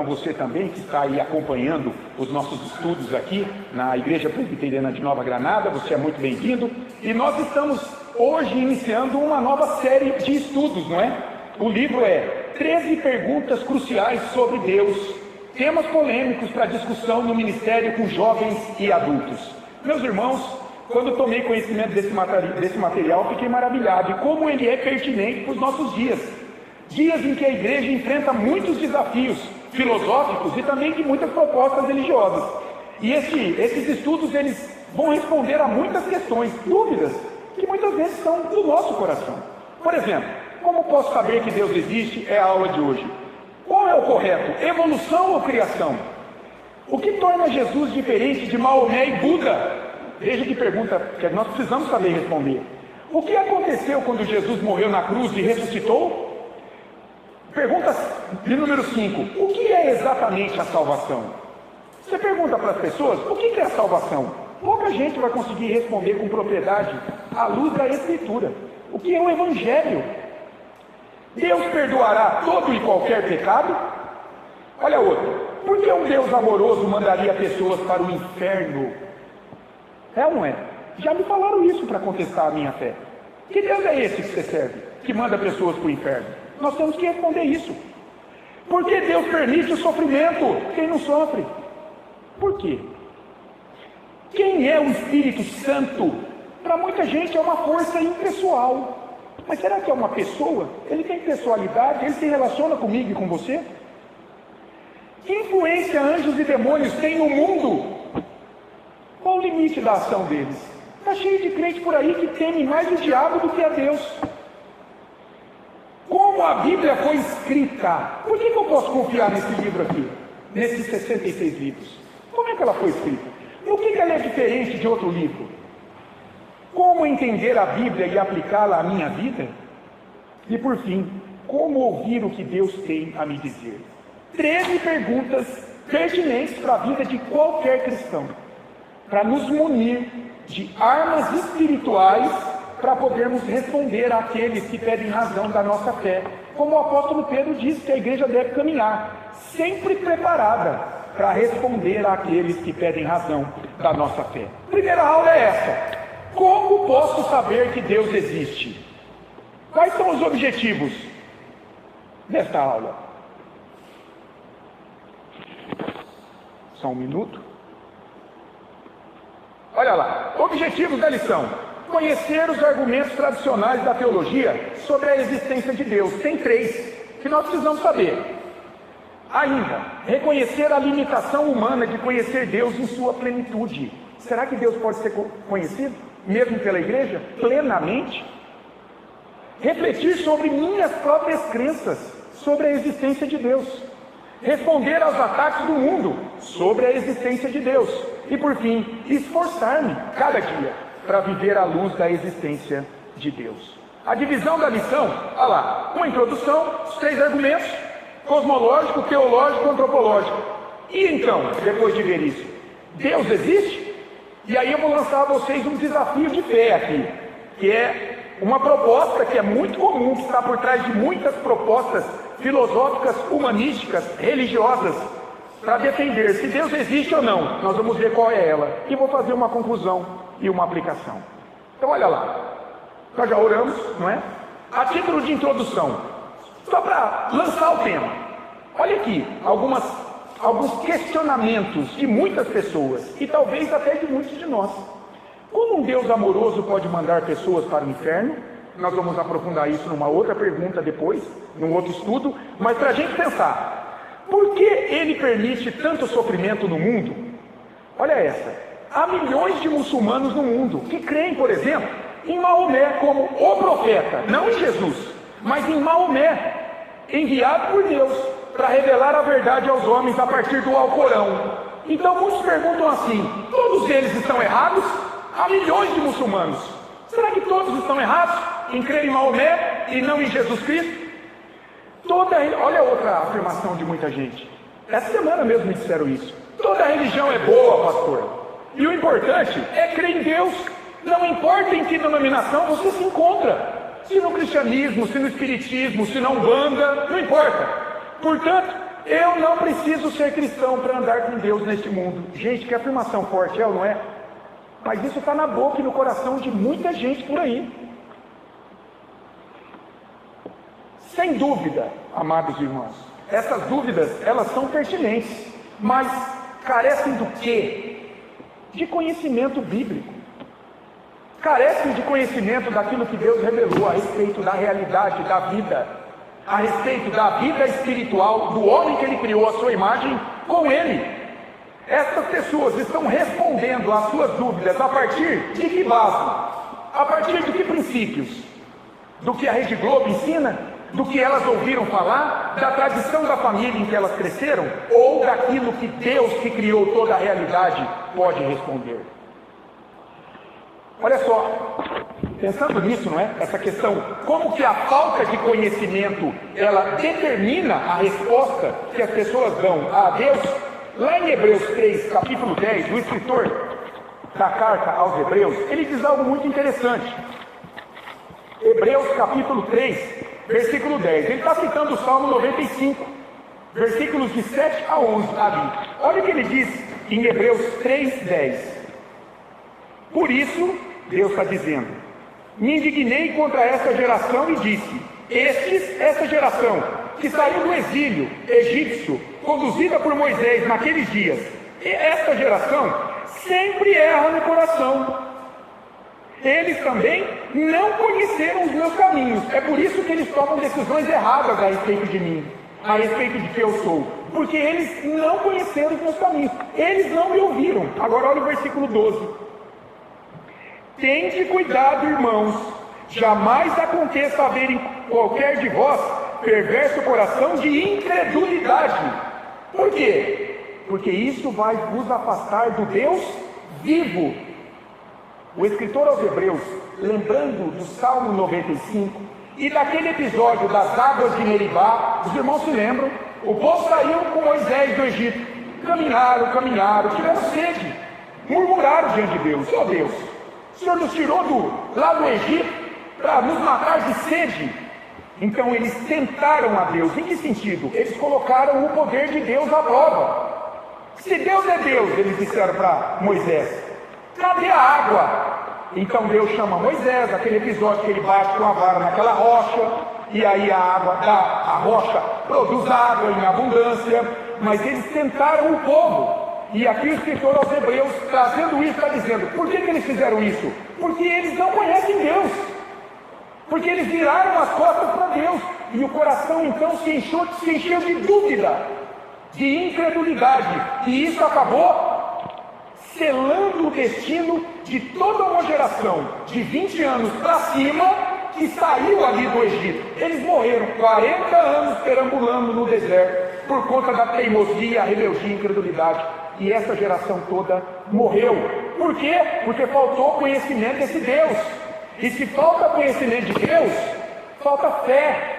você também, que está aí acompanhando os nossos estudos aqui na Igreja Presbiteriana de Nova Granada. Você é muito bem-vindo. E nós estamos hoje iniciando uma nova série de estudos, não é? O livro é 13 perguntas cruciais sobre Deus, temas polêmicos para discussão no ministério com jovens e adultos. Meus irmãos, quando tomei conhecimento desse material, fiquei maravilhado. E como ele é pertinente para os nossos dias. Dias em que a igreja enfrenta muitos desafios filosóficos e também de muitas propostas religiosas. E esses estudos, eles vão responder a muitas questões, dúvidas, que muitas vezes são do nosso coração. Por exemplo, como posso saber que Deus existe? É a aula de hoje. Qual é o correto? Evolução ou criação? O que torna Jesus diferente de Maomé e Buda? Veja que pergunta que nós precisamos saber responder. O que aconteceu quando Jesus morreu na cruz e ressuscitou? Pergunta de número 5. O que é exatamente a salvação? Você pergunta para as pessoas, o que é a salvação? Pouca gente vai conseguir responder com propriedade à luz da Escritura. O que é o Evangelho? Deus perdoará todo e qualquer pecado? Olha outra. Por que um Deus amoroso mandaria pessoas para o inferno? É ou não é? Já me falaram isso para contestar a minha fé. Que Deus é esse que você serve, que manda pessoas para o inferno? Nós temos que responder isso. Por que Deus permite o sofrimento? Quem não sofre? Por quê? Quem é o Espírito Santo? Para muita gente é uma força impessoal. Mas será que é uma pessoa? Ele tem pessoalidade? Ele se relaciona comigo e com você? Que influência anjos e demônios têm no mundo? Qual o limite da ação deles? Está cheio de crente por aí que teme mais o diabo do que a Deus. Como a Bíblia foi escrita? Por que eu posso confiar nesse livro aqui? Nesses 66 livros? Como é que ela foi escrita? No que ela é diferente de outro livro? Como entender a Bíblia e aplicá-la à minha vida? E por fim, como ouvir o que Deus tem a me dizer? 13 perguntas pertinentes para a vida de qualquer cristão, para nos munir de armas espirituais para podermos responder àqueles que pedem razão da nossa fé. Como o apóstolo Pedro disse que a igreja deve caminhar, sempre preparada para responder àqueles que pedem razão da nossa fé. Primeira aula é essa. Como posso saber que Deus existe? Quais são os objetivos desta aula? Só um minuto. Olha lá, objetivos da lição. Conhecer os argumentos tradicionais da teologia sobre a existência de Deus. Tem 3 que nós precisamos saber. Ainda, reconhecer a limitação humana de conhecer Deus em sua plenitude. Será que Deus pode ser conhecido, mesmo pela igreja, plenamente? Refletir sobre minhas próprias crenças sobre a existência de Deus. Responder aos ataques do mundo sobre a existência de Deus. E por fim, esforçar-me cada dia para viver à luz da existência de Deus. A divisão da lição, olha lá, uma introdução, os 3 argumentos, cosmológico, teológico, antropológico. E então, depois de ver isso, Deus existe? E aí eu vou lançar a vocês um desafio de fé aqui, que é uma proposta que é muito comum, que está por trás de muitas propostas filosóficas, humanísticas, religiosas, para defender se Deus existe ou não. Nós vamos ver qual é ela. E vou fazer uma conclusão e uma aplicação. Então olha lá, nós já oramos, não é? A título de introdução, só para lançar o tema, olha aqui alguns questionamentos de muitas pessoas, e talvez até de muitos de nós. Como um Deus amoroso pode mandar pessoas para o inferno? Nós vamos aprofundar isso numa outra pergunta depois, num outro estudo, mas para a gente pensar, por que ele permite tanto sofrimento no mundo? Olha essa. Há milhões de muçulmanos no mundo que creem, por exemplo, em Maomé como o profeta, não em Jesus, mas em Maomé, enviado por Deus para revelar a verdade aos homens a partir do Alcorão. Então muitos perguntam assim, todos eles estão errados? Há milhões de muçulmanos. Será que todos estão errados em crer em Maomé e não em Jesus Cristo? Olha outra afirmação de muita gente. Essa semana mesmo me disseram isso. Toda religião é boa, pastor. E o importante é crer em Deus. Não importa em que denominação você se encontra. Se no cristianismo, se no espiritismo, se na Umbanda, não importa. Portanto, Eu não preciso ser cristão para andar com Deus neste mundo. Gente, que afirmação forte, é ou não é? Mas isso está na boca e no coração de muita gente por aí. Sem dúvida, amados irmãos, essas dúvidas, elas são pertinentes, mas carecem do quê? De conhecimento bíblico. Carecem de conhecimento daquilo que Deus revelou a respeito da realidade da vida, a respeito da vida espiritual do homem que Ele criou à sua imagem com Ele. Essas pessoas estão respondendo às suas dúvidas a partir de que base? A partir de que princípios? Do que a Rede Globo ensina? Do que elas ouviram falar? Da tradição da família em que elas cresceram? Ou daquilo que Deus, que criou toda a realidade, pode responder? Olha só, pensando nisso, não é? Essa questão, como que a falta de conhecimento, ela determina a resposta que as pessoas dão a Deus? Lá em Hebreus 3, capítulo 10, o escritor da carta aos Hebreus, ele diz algo muito interessante. Hebreus capítulo 3, versículo 10. Ele está citando o Salmo 95, versículos de 7 a 11 ali. Olha o que ele diz em Hebreus 3, 10. Por isso, Deus está dizendo, me indignei contra essa geração e disse, essa geração que saiu do exílio egípcio, conduzida por Moisés naqueles dias, essa geração sempre erra no coração. Eles também não conheceram os meus caminhos. É por isso que eles tomam decisões erradas a respeito de mim, a respeito de quem eu sou. Porque eles não conheceram os meus caminhos. Eles não me ouviram. Agora olha o versículo 12. Tende cuidado, irmãos. Jamais aconteça haver em qualquer de vós perverso coração de incredulidade. Por quê? Porque isso vai vos afastar do Deus vivo. O escritor aos Hebreus, lembrando do Salmo 95 e daquele episódio das águas de Meribá, os irmãos se lembram? O povo saiu com Moisés do Egito, caminharam, tiveram sede, murmuraram diante de Deus, ó Deus, o Senhor nos tirou lá do Egito para nos matar de sede. Então eles tentaram a Deus. Em que sentido? Eles colocaram o poder de Deus à prova. Se Deus é Deus, eles disseram para Moisés, cadê a água? Então Deus chama Moisés, aquele episódio que ele bate com a vara naquela rocha, e aí a água a rocha produz água em abundância, mas eles tentaram o povo. E aqui o escritor aos Hebreus, trazendo isso, está dizendo, por que eles fizeram isso? Porque eles não conhecem Deus, porque eles viraram as costas para Deus, e o coração então se encheu de dúvida, de incredulidade, e isso acabou selando o destino de toda uma geração de 20 anos para cima que saiu ali do Egito. Eles morreram 40 anos perambulando no deserto por conta da teimosia, rebeldia e incredulidade. E essa geração toda morreu. Por quê? Porque faltou conhecimento desse Deus. E se falta conhecimento de Deus, falta fé.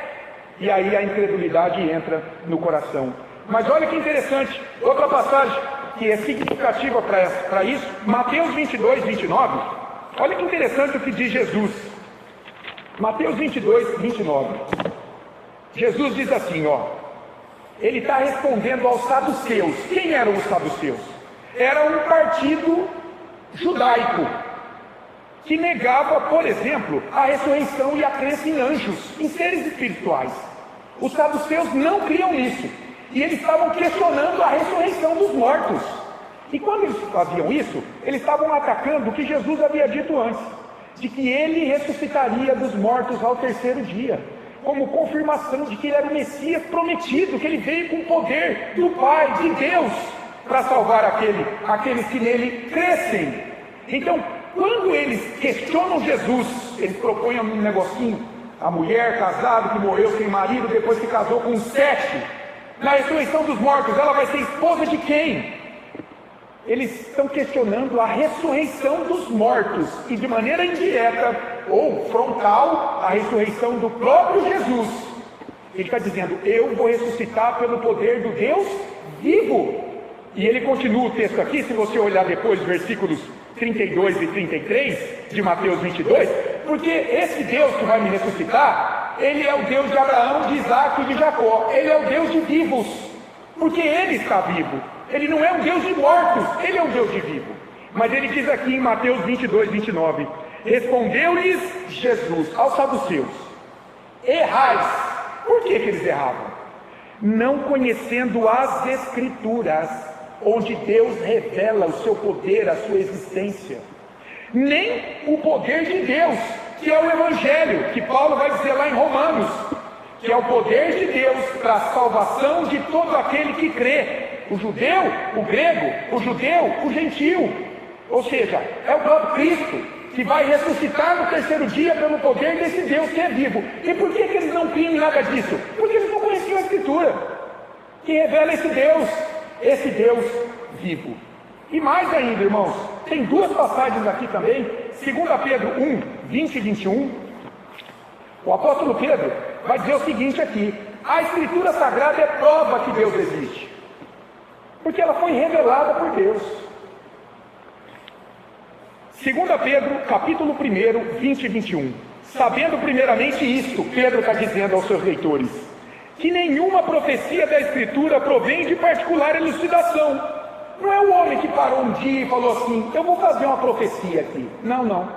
E aí a incredulidade entra no coração. Mas olha que interessante, outra passagem que é significativa para isso, Mateus 22, 29. Olha que interessante o que diz Jesus. Mateus 22, 29. Jesus diz assim, ó. Ele está respondendo aos saduceus. Quem eram os saduceus? Era um partido judaico que negava, por exemplo, a ressurreição e a crença em anjos, em seres espirituais. Os saduceus não criam nisso. E eles estavam questionando a ressurreição dos mortos. E quando eles faziam isso, eles estavam atacando o que Jesus havia dito antes, de que ele ressuscitaria dos mortos ao terceiro dia, como confirmação de que ele era o Messias prometido, que ele veio com o poder do Pai, de Deus, para salvar aqueles que nele crescem. Então, quando eles questionam Jesus, eles propõem um negocinho, a mulher casada que morreu sem marido, depois se casou com 7, na ressurreição dos mortos, ela vai ser esposa de quem? Eles estão questionando a ressurreição dos mortos, e de maneira indireta, ou frontal, a ressurreição do próprio Jesus. Ele está dizendo, eu vou ressuscitar pelo poder do Deus vivo. E ele continua o texto aqui, se você olhar depois, versículos 32 e 33, de Mateus 22, porque esse Deus que vai me ressuscitar, ele é o Deus de Abraão, de Isaac e de Jacó, ele é o Deus de vivos. porque Ele está vivo. Ele não é um Deus de mortos, Ele é um Deus de vivo. Mas Ele diz aqui em Mateus 22, 29, respondeu-lhes Jesus aos saduceus: errais. Por que eles erravam? Não conhecendo as Escrituras, onde Deus revela o seu poder, a sua existência, nem o poder de Deus, que é o Evangelho, que Paulo vai dizer lá em Romanos, que é o poder de Deus para a salvação de todo aquele que crê, o judeu, o grego, o judeu, o gentil. Ou seja, é o próprio Cristo, que vai ressuscitar no terceiro dia pelo poder desse Deus que é vivo. E por que eles não criam em nada disso? Porque eles não conheciam a Escritura, que revela esse Deus vivo. E mais ainda, irmãos, tem duas passagens aqui também, 2 Pedro 1, 20 e 21, o apóstolo Pedro vai dizer o seguinte aqui: a Escritura Sagrada é prova que Deus existe, porque ela foi revelada por Deus. 2 Pedro, capítulo 1, 20 e 21. Sabendo primeiramente isto, Pedro está dizendo aos seus leitores, que nenhuma profecia da Escritura provém de particular elucidação. Não é o homem que parou um dia e falou assim: eu vou fazer uma profecia aqui. Não.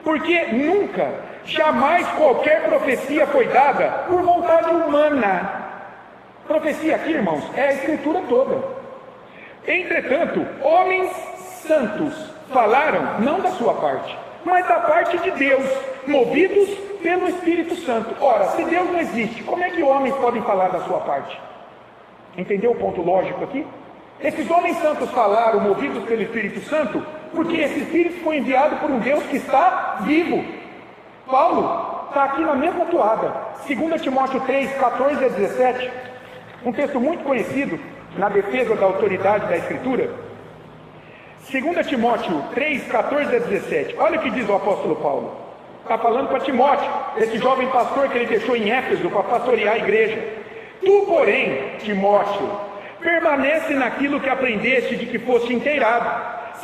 Porque nunca, jamais qualquer profecia foi dada por vontade humana. Profecia aqui, irmãos, é a Escritura toda. Entretanto, homens santos falaram não da sua parte, mas da parte de Deus, movidos pelo Espírito Santo. Ora, se Deus não existe, como é que homens podem falar da sua parte? Entendeu o ponto lógico aqui? Esses homens santos falaram, movidos pelo Espírito Santo, porque esse Espírito foi enviado por um Deus que está vivo. Paulo está aqui na mesma toada. 2 Timóteo 3, 14 a 17, um texto muito conhecido na defesa da autoridade da Escritura. 2 Timóteo 3, 14 a 17, olha o que diz o apóstolo Paulo. Está falando para Timóteo, esse jovem pastor que ele deixou em Éfeso para pastorear a igreja. Tu, porém, Timóteo, permanece naquilo que aprendeste, de que foste inteirado,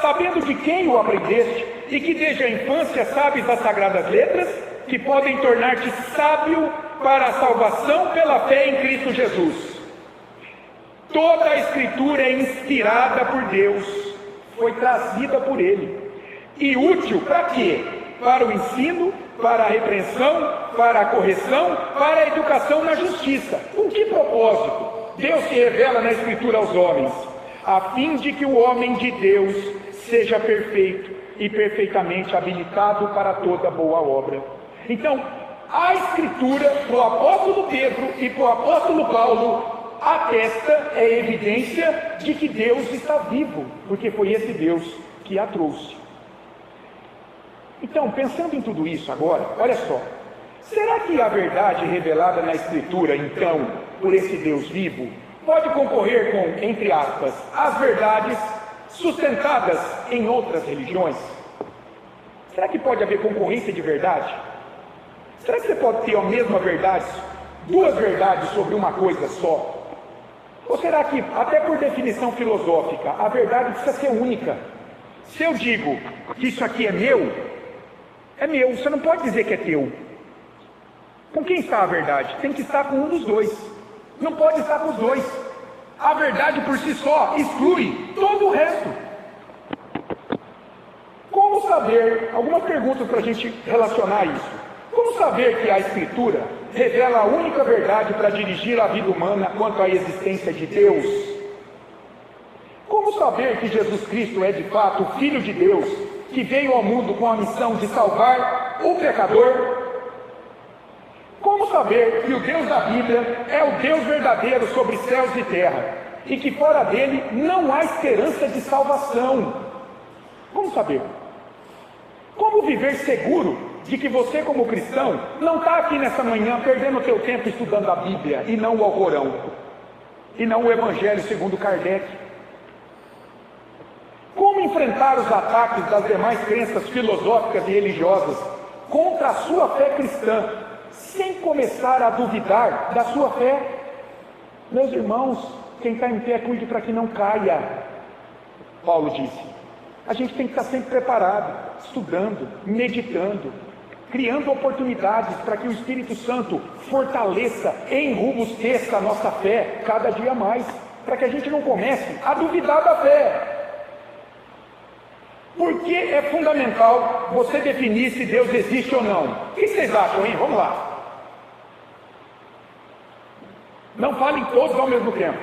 sabendo de quem o aprendeste, e que desde a infância sabes as sagradas letras, que podem tornar-te sábio para a salvação pela fé em Cristo Jesus. Toda a Escritura é inspirada por Deus, foi trazida por Ele, e útil para quê? Para o ensino, para a repreensão, para a correção, para a educação na justiça. Com que propósito? Deus se revela na Escritura aos homens, a fim de que o homem de Deus seja perfeito e perfeitamente habilitado para toda boa obra. Então, a Escritura, para o apóstolo Pedro e para o apóstolo Paulo, atesta, é evidência de que Deus está vivo, porque foi esse Deus que a trouxe. Então, pensando em tudo isso agora, olha só, será que a verdade revelada na Escritura, então, por esse Deus vivo, pode concorrer com, entre aspas, as verdades sustentadas em outras religiões? Será que pode haver concorrência de verdade? Será que você pode ter a mesma verdade, duas verdades sobre uma coisa só? Ou será que, até por definição filosófica, a verdade precisa ser única? Se eu digo que isso aqui é meu, você não pode dizer que é teu. Com quem está a verdade? Tem que estar com um dos dois. Não pode estar com os dois. A verdade por si só exclui todo o resto. Como saber, algumas perguntas para a gente relacionar isso. Como saber que a Escritura revela a única verdade para dirigir a vida humana quanto à existência de Deus? Como saber que Jesus Cristo é de fato o Filho de Deus, que veio ao mundo com a missão de salvar o pecador? Como saber que o Deus da Bíblia é o Deus verdadeiro sobre céus e terra, e que fora dele não há esperança de salvação? Como saber? Como viver seguro de que você, como cristão, não está aqui nessa manhã perdendo o seu tempo estudando a Bíblia, e não o Alcorão, e não o Evangelho segundo Kardec? Como enfrentar os ataques das demais crenças filosóficas e religiosas contra a sua fé cristã, sem começar a duvidar da sua fé? Meus irmãos, quem está em pé, cuide para que não caia. Paulo disse, a gente tem que estar sempre preparado, estudando, meditando, criando oportunidades para que o Espírito Santo fortaleça e enrobusteça a nossa fé cada dia mais, para que a gente não comece a duvidar da fé. Por que é fundamental você definir se Deus existe ou não? O que vocês acham, hein? Vamos lá. Não falem todos ao mesmo tempo.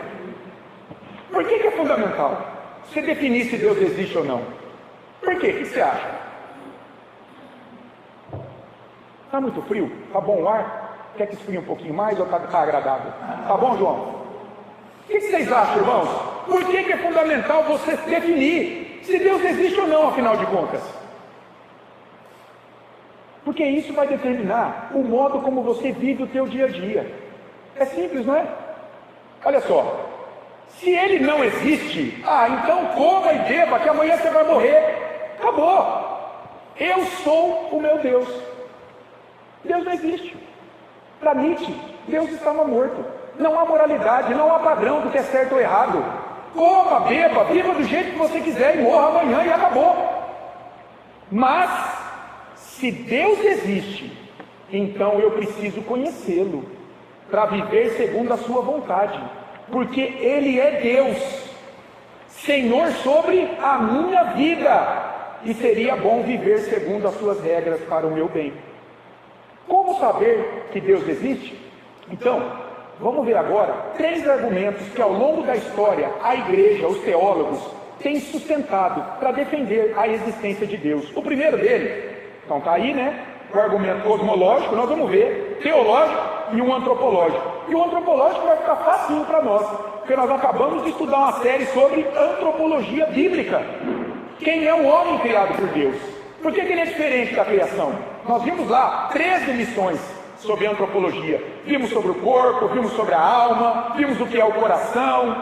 Por que é fundamental você definir se Deus existe ou não? Por quê? O que você acha? Está muito frio? Está bom o ar? Quer que esfrie um pouquinho mais ou está agradável? Tá bom, João? O que vocês acham, irmãos? Por que é fundamental você definir se Deus existe ou não, afinal de contas? Porque isso vai determinar o modo como você vive o teu dia a dia. É simples, não é? Olha só, se Ele não existe, então coma e beba, que amanhã você vai morrer. Acabou. Eu sou o meu Deus. Deus não existe. Para Nietzsche, Deus estava morto. Não há moralidade, não há padrão do que é certo ou errado. Coma, beba, viva do jeito que você quiser e morra amanhã e acabou. Mas, se Deus existe, então eu preciso conhecê-lo para viver segundo a sua vontade, porque Ele é Deus, Senhor sobre a minha vida, e seria bom viver segundo as suas regras para o meu bem. Como saber que Deus existe? Então, vamos ver agora 3 argumentos que ao longo da história a igreja, os teólogos, têm sustentado para defender a existência de Deus. O primeiro dele, então está aí, né? O argumento cosmológico, nós vamos ver, teológico e um antropológico. E o antropológico vai ficar facinho para nós, porque nós acabamos de estudar uma série sobre antropologia bíblica. Quem é o homem criado por Deus? Por que ele é diferente da criação? Nós vimos lá 13 lições sobre antropologia. Vimos sobre o corpo, vimos sobre a alma, vimos o que é o coração,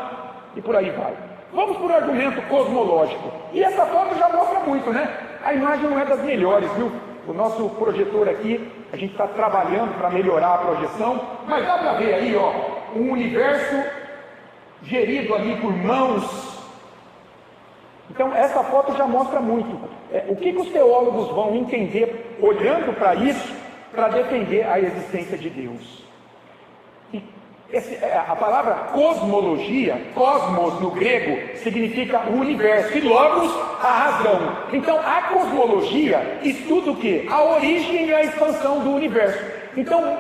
e por aí vai. Vamos para o argumento cosmológico. E essa foto já mostra muito, né? A imagem não é das melhores, viu? O nosso projetor aqui, a gente está trabalhando para melhorar a projeção, mas dá para ver aí, ó, um universo gerido ali por mãos. Então, essa foto já mostra muito. O que os teólogos vão entender olhando para isso, para defender a existência de Deus? A palavra cosmologia, cosmos no grego, significa o universo, e logos, a razão. Então, a cosmologia estuda o quê? A origem e a expansão do universo. Então,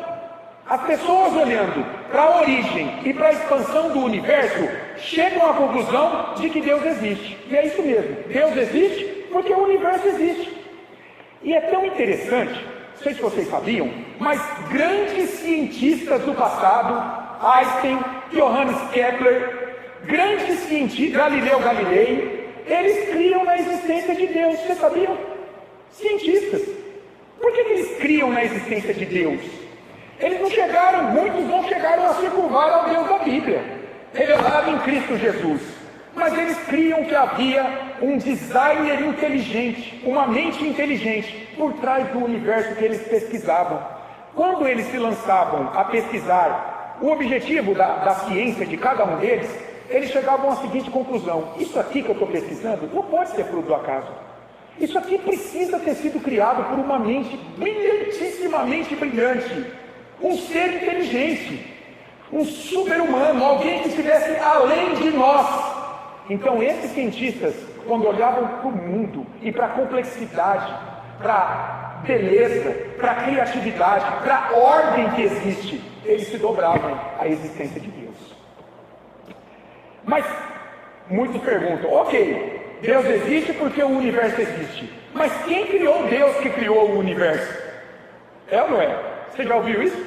as pessoas olhando para a origem e para a expansão do universo, chegam à conclusão de que Deus existe. E é isso mesmo, Deus existe porque o universo existe. E é tão interessante, não sei se vocês sabiam, mas grandes cientistas do passado, Einstein, Johannes Kepler, grandes cientistas, Galileu Galilei, eles criam na existência de Deus. Vocês sabiam? Cientistas. Por que eles criam na existência de Deus? Eles não chegaram, muitos não chegaram a se curvar ao Deus da Bíblia, revelado em Cristo Jesus. Mas eles criam que havia um designer inteligente, uma mente inteligente, por trás do universo que eles pesquisavam. Quando eles se lançavam a pesquisar o objetivo da ciência de cada um deles, eles chegavam à seguinte conclusão: isso aqui que eu estou pesquisando não pode ser fruto do acaso. Isso aqui precisa ter sido criado por uma mente brilhantissimamente brilhante, um ser inteligente, um super-humano, alguém que estivesse além de nós. Então esses cientistas, quando olhavam para o mundo e para a complexidade, para a beleza, para a criatividade, para a ordem que existe, eles se dobravam à existência de Deus. Mas muitos perguntam: ok, Deus existe porque o universo existe, mas quem criou Deus que criou o universo? É ou não é? Você já ouviu isso?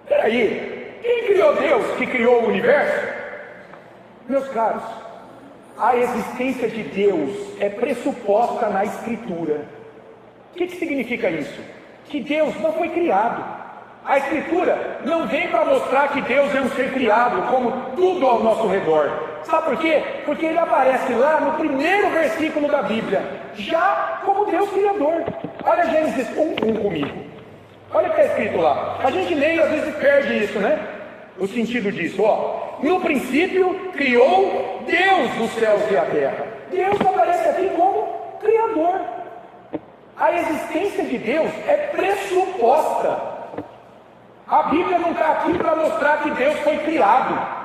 Peraí, quem criou Deus que criou o universo? Meus caros, a existência de Deus é pressuposta na Escritura. O que significa isso? Que Deus não foi criado. A Escritura não vem para mostrar que Deus é um ser criado, como tudo ao nosso redor. Sabe por quê? Porque ele aparece lá no primeiro versículo da Bíblia, já como Deus Criador. Olha Gênesis 1:1 comigo. Olha o que está escrito lá. A gente lê e às vezes perde isso, né? O sentido disso, ó. No princípio criou Deus os céus e a terra. Deus aparece aqui como Criador. A existência de Deus é pressuposta. A Bíblia não está aqui para mostrar que Deus foi criado.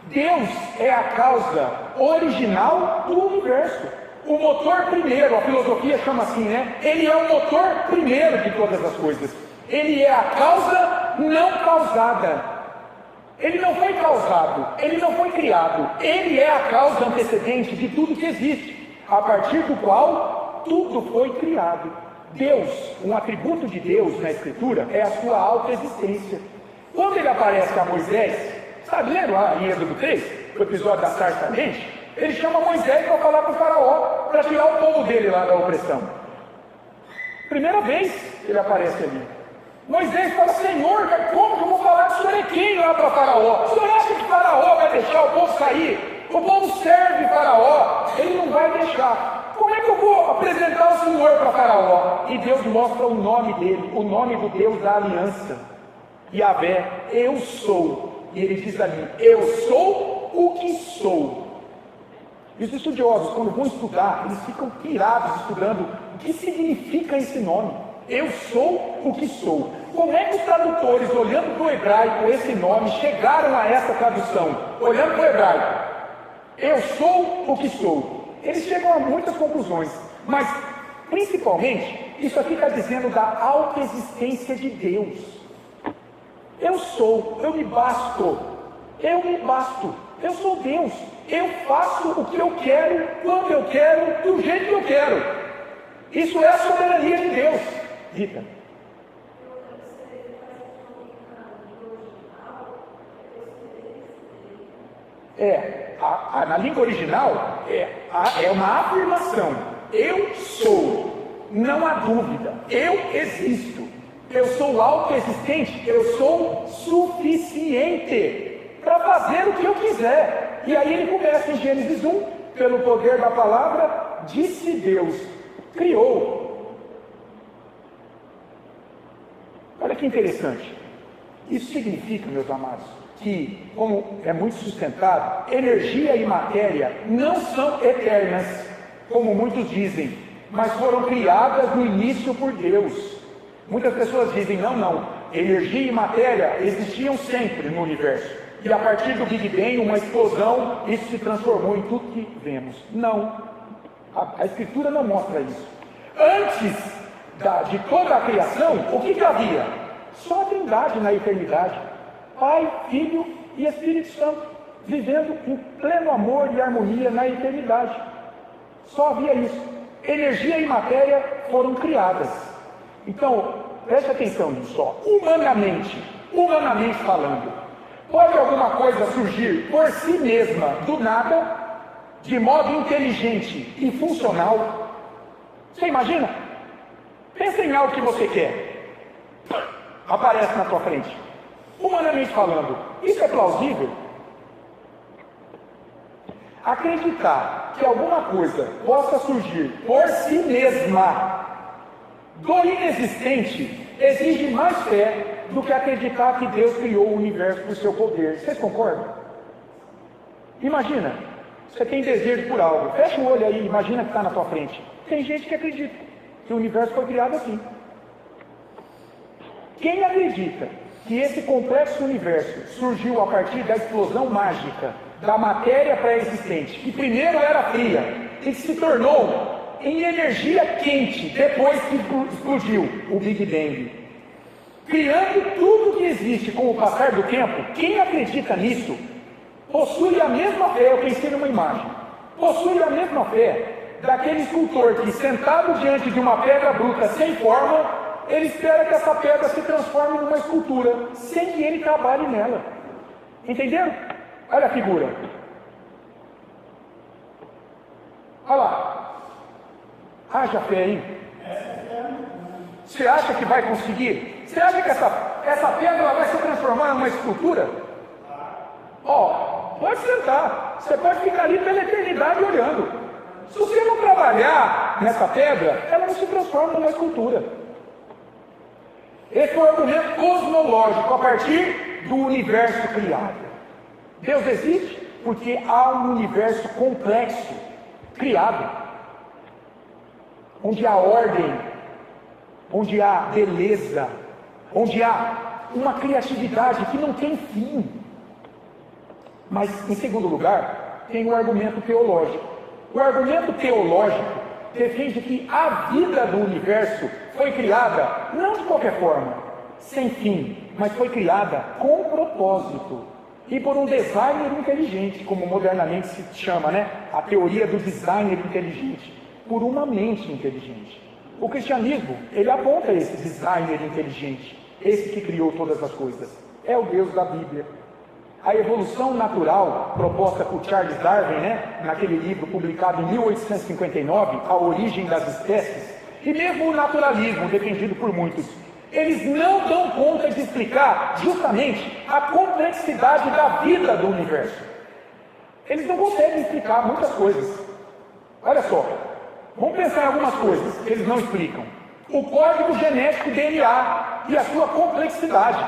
Deus é a causa original do universo. O motor primeiro, a filosofia chama assim, né? Ele é o motor primeiro de todas as coisas. Ele é a causa não causada. Ele não foi causado, ele não foi criado. Ele é a causa antecedente de tudo que existe, a partir do qual tudo foi criado. Deus, um atributo de Deus na Escritura, é a sua autoexistência. Quando ele aparece a Moisés, sabe, lembra lá em Êxodo 3, o episódio da sarça ardente? Ele chama Moisés para falar com o faraó, para tirar o povo dele lá da opressão. Primeira vez que ele aparece ali. Moisés fala: Senhor, como que eu vou falar que o Senhor é quem lá para faraó? O Senhor acha que faraó vai deixar o povo sair? O povo serve faraó, ele não vai deixar. Como é que eu vou apresentar o Senhor para faraó? E Deus mostra o nome dele, o nome do Deus da aliança. Yahvé, eu sou. E ele diz ali: eu sou o que sou. E os estudiosos, quando vão estudar, eles ficam pirados estudando o que significa esse nome. Eu sou o que sou. Como é que os tradutores, olhando para o hebraico, esse nome, chegaram a essa tradução? Olhando para o hebraico, eu sou o que sou. Eles chegam a muitas conclusões, mas, principalmente, isso aqui está dizendo da autoexistência de Deus. Eu sou, eu me basto, eu sou Deus. Eu faço o que eu quero, quando eu quero, do jeito que eu quero. Isso é a soberania de Deus. Rita. Na língua original é uma afirmação. Eu sou, não há dúvida. Eu existo. Eu sou autoexistente. Eu sou suficiente para fazer o que eu quiser. E aí ele começa em Gênesis 1, pelo poder da palavra, disse Deus, criou. Olha que interessante. Isso significa, meus amados, que, como é muito sustentado, energia e matéria não são eternas, como muitos dizem, mas foram criadas no início por Deus. Muitas pessoas dizem: não, energia e matéria existiam sempre no universo, e a partir do Big Bang, uma explosão, isso se transformou em tudo que vemos. Não, a Escritura não mostra isso. Antes de toda a criação, o que havia? Só a Trindade na eternidade, Pai, Filho e Espírito Santo, vivendo em pleno amor e harmonia na eternidade. Só havia isso. Energia e matéria foram criadas. Então, preste atenção nisso, ó. Humanamente falando, pode alguma coisa surgir por si mesma, do nada, de modo inteligente e funcional? Você imagina? Pensa em algo que você quer. Aparece na tua frente. Humanamente falando, isso é plausível? Acreditar que alguma coisa possa surgir por si mesma, do inexistente, exige mais fé do que acreditar que Deus criou o universo por seu poder. Vocês concordam? Imagina, você tem desejo por algo, fecha o olho aí, imagina que está na tua frente. Tem gente que acredita que o universo foi criado assim. Quem acredita que esse complexo universo surgiu a partir da explosão mágica da matéria pré-existente, que primeiro era fria e que se tornou em energia quente depois que explodiu o Big Bang, criando tudo que existe com o passar do tempo, quem acredita nisso possui a mesma fé, eu pensei numa imagem, possui a mesma fé daquele escultor que, sentado diante de uma pedra bruta sem forma, ele espera que essa pedra se transforme numa escultura, sem que ele trabalhe nela. Entenderam? Olha a figura. Olha lá. Haja fé, hein? Você acha que vai conseguir? Você acha que essa pedra vai se transformar numa escultura? Pode sentar. Você pode ficar ali pela eternidade olhando. Se você não trabalhar nessa pedra, ela não se transforma numa escultura. Esse é o argumento cosmológico a partir do universo criado. Deus existe porque há um universo complexo criado, onde a ordem onde há beleza, onde há uma criatividade que não tem fim. Mas, em segundo lugar, tem o argumento teológico. O argumento teológico defende que a vida do universo foi criada, não de qualquer forma, sem fim, mas foi criada com propósito. E por um designer inteligente, como modernamente se chama, né? A teoria do designer inteligente. Por uma mente inteligente. O cristianismo, ele aponta esse designer inteligente, esse que criou todas as coisas. É o Deus da Bíblia. A evolução natural, proposta por Charles Darwin, né? Naquele livro publicado em 1859, A Origem das Espécies, e mesmo o naturalismo, defendido por muitos, eles não dão conta de explicar justamente a complexidade da vida do universo. Eles não conseguem explicar muitas coisas. Olha só, vamos pensar em algumas coisas que eles não explicam. O código genético DNA e a sua complexidade.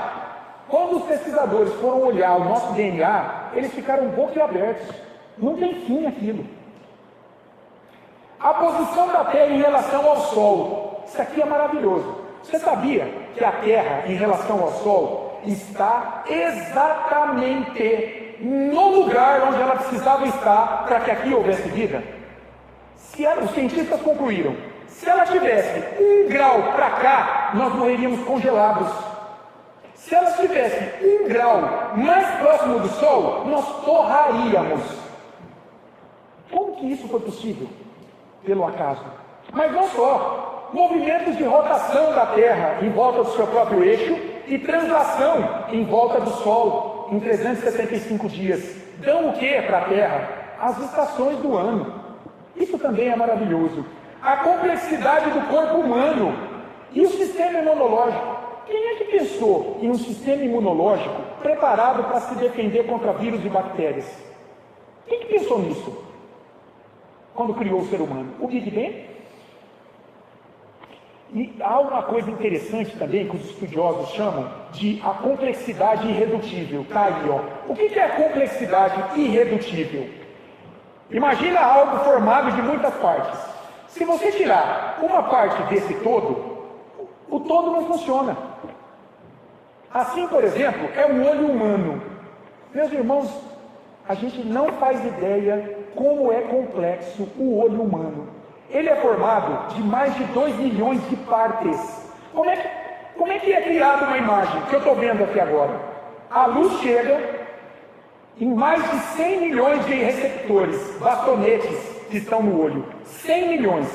Quando os pesquisadores foram olhar o nosso DNA, eles ficaram boquiabertos. Não tem fim aquilo. A posição da Terra em relação ao Sol. Isso aqui é maravilhoso. Você sabia que a Terra, em relação ao Sol, está exatamente no lugar onde ela precisava estar para que aqui houvesse vida? Os cientistas concluíram, se ela tivesse 1 grau para cá, nós morreríamos congelados. Se ela estivesse 1 grau mais próximo do Sol, nós torraríamos. Como que isso foi possível? Pelo acaso. Mas não só. Movimentos de rotação da Terra em volta do seu próprio eixo e translação em volta do Sol em 365 dias. Dão o que para a Terra? As estações do ano. Isso também é maravilhoso. A complexidade do corpo humano e o sistema imunológico. Quem é que pensou em um sistema imunológico preparado para se defender contra vírus e bactérias? Quem que pensou nisso? Quando criou o ser humano? O Big Bang? E há uma coisa interessante também que os estudiosos chamam de a complexidade irredutível. Está aí, ó. O que é a complexidade irredutível? Imagina algo formado de muitas partes. Se você tirar uma parte desse todo, o todo não funciona. Assim, por exemplo, é o olho humano. Meus irmãos, a gente não faz ideia como é complexo o olho humano. Ele é formado de mais de 2 milhões de partes. Como é que é criada uma imagem que eu estou vendo aqui agora? A luz chega em mais de 100 milhões de receptores, bastonetes que estão no olho. 100 milhões.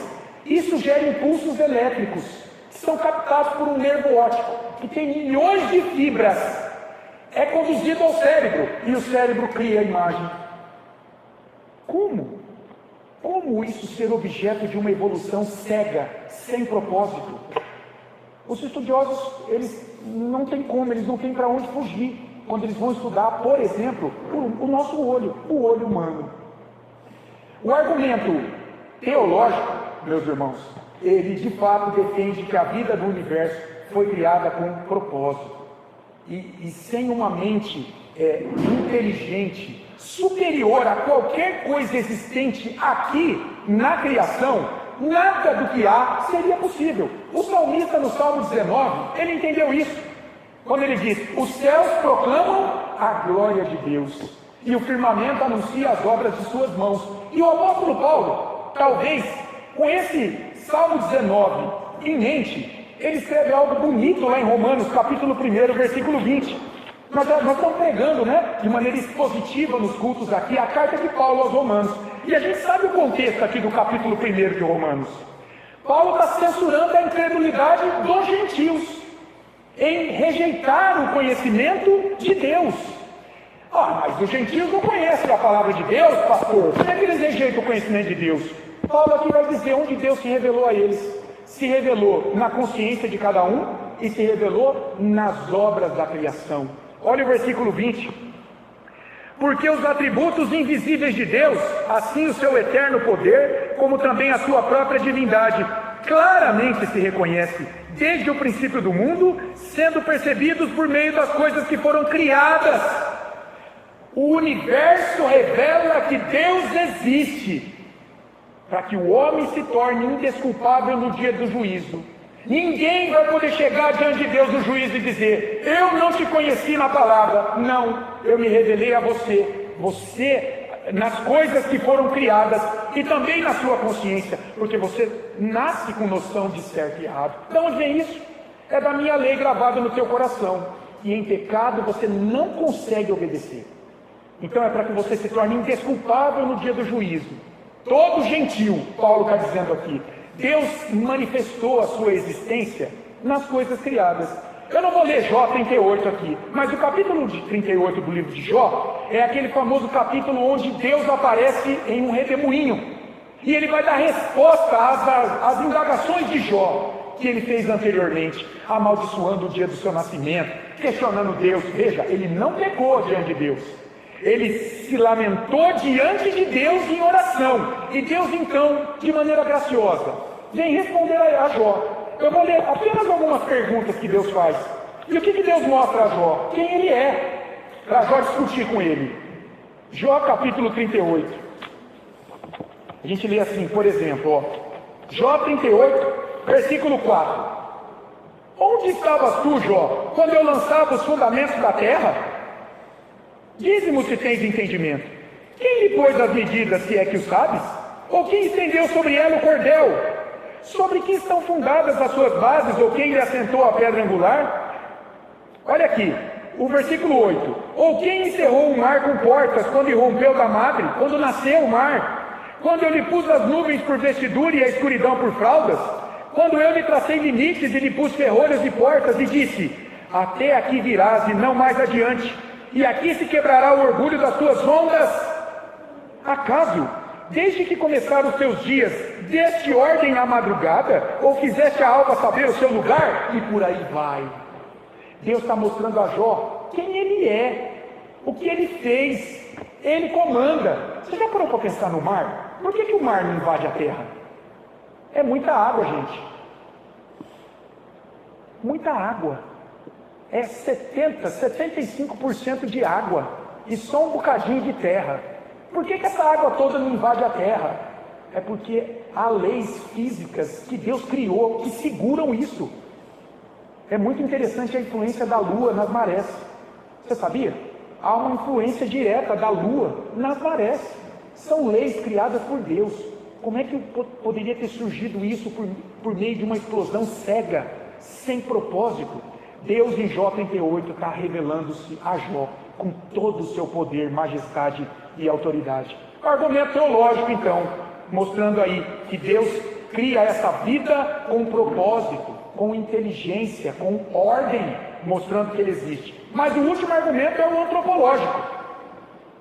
Isso gera impulsos elétricos, que são captados por um nervo óptico, que tem milhões de fibras. É conduzido ao cérebro, e o cérebro cria a imagem. Como? Como isso ser objeto de uma evolução cega, sem propósito? Os estudiosos, eles não têm como, eles não têm para onde fugir, quando eles vão estudar, por exemplo, o nosso olho, o olho humano. O argumento teológico, meus irmãos, ele de fato defende que a vida do universo foi criada com um propósito. E sem uma mente inteligente, superior a qualquer coisa existente aqui na criação, nada do que há seria possível. O salmista no Salmo 19, ele entendeu isso. Quando ele diz, os céus proclamam a glória de Deus, e o firmamento anuncia as obras de suas mãos. E o apóstolo Paulo, talvez, com esse Salmo 19 em mente, ele escreve algo bonito lá em Romanos, capítulo 1, versículo 20. Nós estamos pregando, né, de maneira expositiva nos cultos aqui, a carta de Paulo aos Romanos. E a gente sabe o contexto aqui do capítulo 1 de Romanos. Paulo está censurando a incredulidade dos gentios, em rejeitar o conhecimento de Deus. Mas os gentios não conhecem a palavra de Deus, pastor. Como é que eles rejeitam o conhecimento de Deus? Paulo aqui vai dizer onde Deus se revelou a eles. Se revelou na consciência de cada um e se revelou nas obras da criação. Olha o versículo 20. Porque os atributos invisíveis de Deus, assim o seu eterno poder, como também a sua própria divindade, claramente se reconhece, desde o princípio do mundo, sendo percebidos por meio das coisas que foram criadas. O universo revela que Deus existe, para que o homem se torne indesculpável no dia do juízo. Ninguém vai poder chegar diante de Deus no juízo e dizer: eu não te conheci na palavra. Não, eu me revelei a você. Você, nas coisas que foram criadas e também na sua consciência, porque você nasce com noção de certo e errado. De onde vem isso? É da minha lei gravada no teu coração. E em pecado você não consegue obedecer. Então é para que você se torne indesculpável no dia do juízo. Todo gentil, Paulo está dizendo aqui, Deus manifestou a sua existência nas coisas criadas. Eu não vou ler Jó 38 aqui, mas o capítulo 38 do livro de Jó é aquele famoso capítulo onde Deus aparece em um redemoinho. E ele vai dar resposta às indagações de Jó, que ele fez anteriormente, amaldiçoando o dia do seu nascimento, questionando Deus. Veja, ele não pecou diante de Deus. Ele se lamentou diante de Deus em oração. E Deus, então, de maneira graciosa, vem responder a Jó. Eu vou ler apenas algumas perguntas que Deus faz. E o que Deus mostra a Jó? Quem ele é, para Jó discutir com ele. Jó capítulo 38. A gente lê assim, por exemplo, ó, Jó 38, versículo 4. Onde estavas tu, Jó, quando eu lançava os fundamentos da terra? Dize-me se tens entendimento. Quem lhe pôs as medidas, se é que o sabes? Ou quem estendeu sobre ela o cordel? Sobre que estão fundadas as suas bases, ou quem lhe assentou a pedra angular? Olha aqui, o versículo 8. Ou quem encerrou o mar com portas, quando irrompeu da madre, quando nasceu o mar? Quando eu lhe pus as nuvens por vestidura e a escuridão por fraldas? Quando eu lhe tracei limites e lhe pus ferrolhos e portas e disse: até aqui virás e não mais adiante, e aqui se quebrará o orgulho das tuas ondas? Acaso, desde que começaram os teus dias, deste ordem à madrugada, ou fizeste a alva saber o seu lugar? E por aí vai. Deus está mostrando a Jó quem ele é, o que ele fez. Ele comanda. Você já parou para pensar no mar? Por que o mar não invade a terra? É muita água, gente. Muita água. É 75% de água e só um bocadinho de terra. Por que essa água toda não invade a terra? É porque há leis físicas que Deus criou que seguram isso. É muito interessante a influência da lua nas marés. Você sabia? Há uma influência direta da lua nas marés. São leis criadas por Deus. Como é que poderia ter surgido isso por meio de uma explosão cega, sem propósito? Deus em Jó 38 está revelando-se a Jó com todo o seu poder, majestade e autoridade. O argumento teológico, então, mostrando aí que Deus cria essa vida com propósito, com inteligência, com ordem, mostrando que ele existe. Mas o último argumento é o antropológico,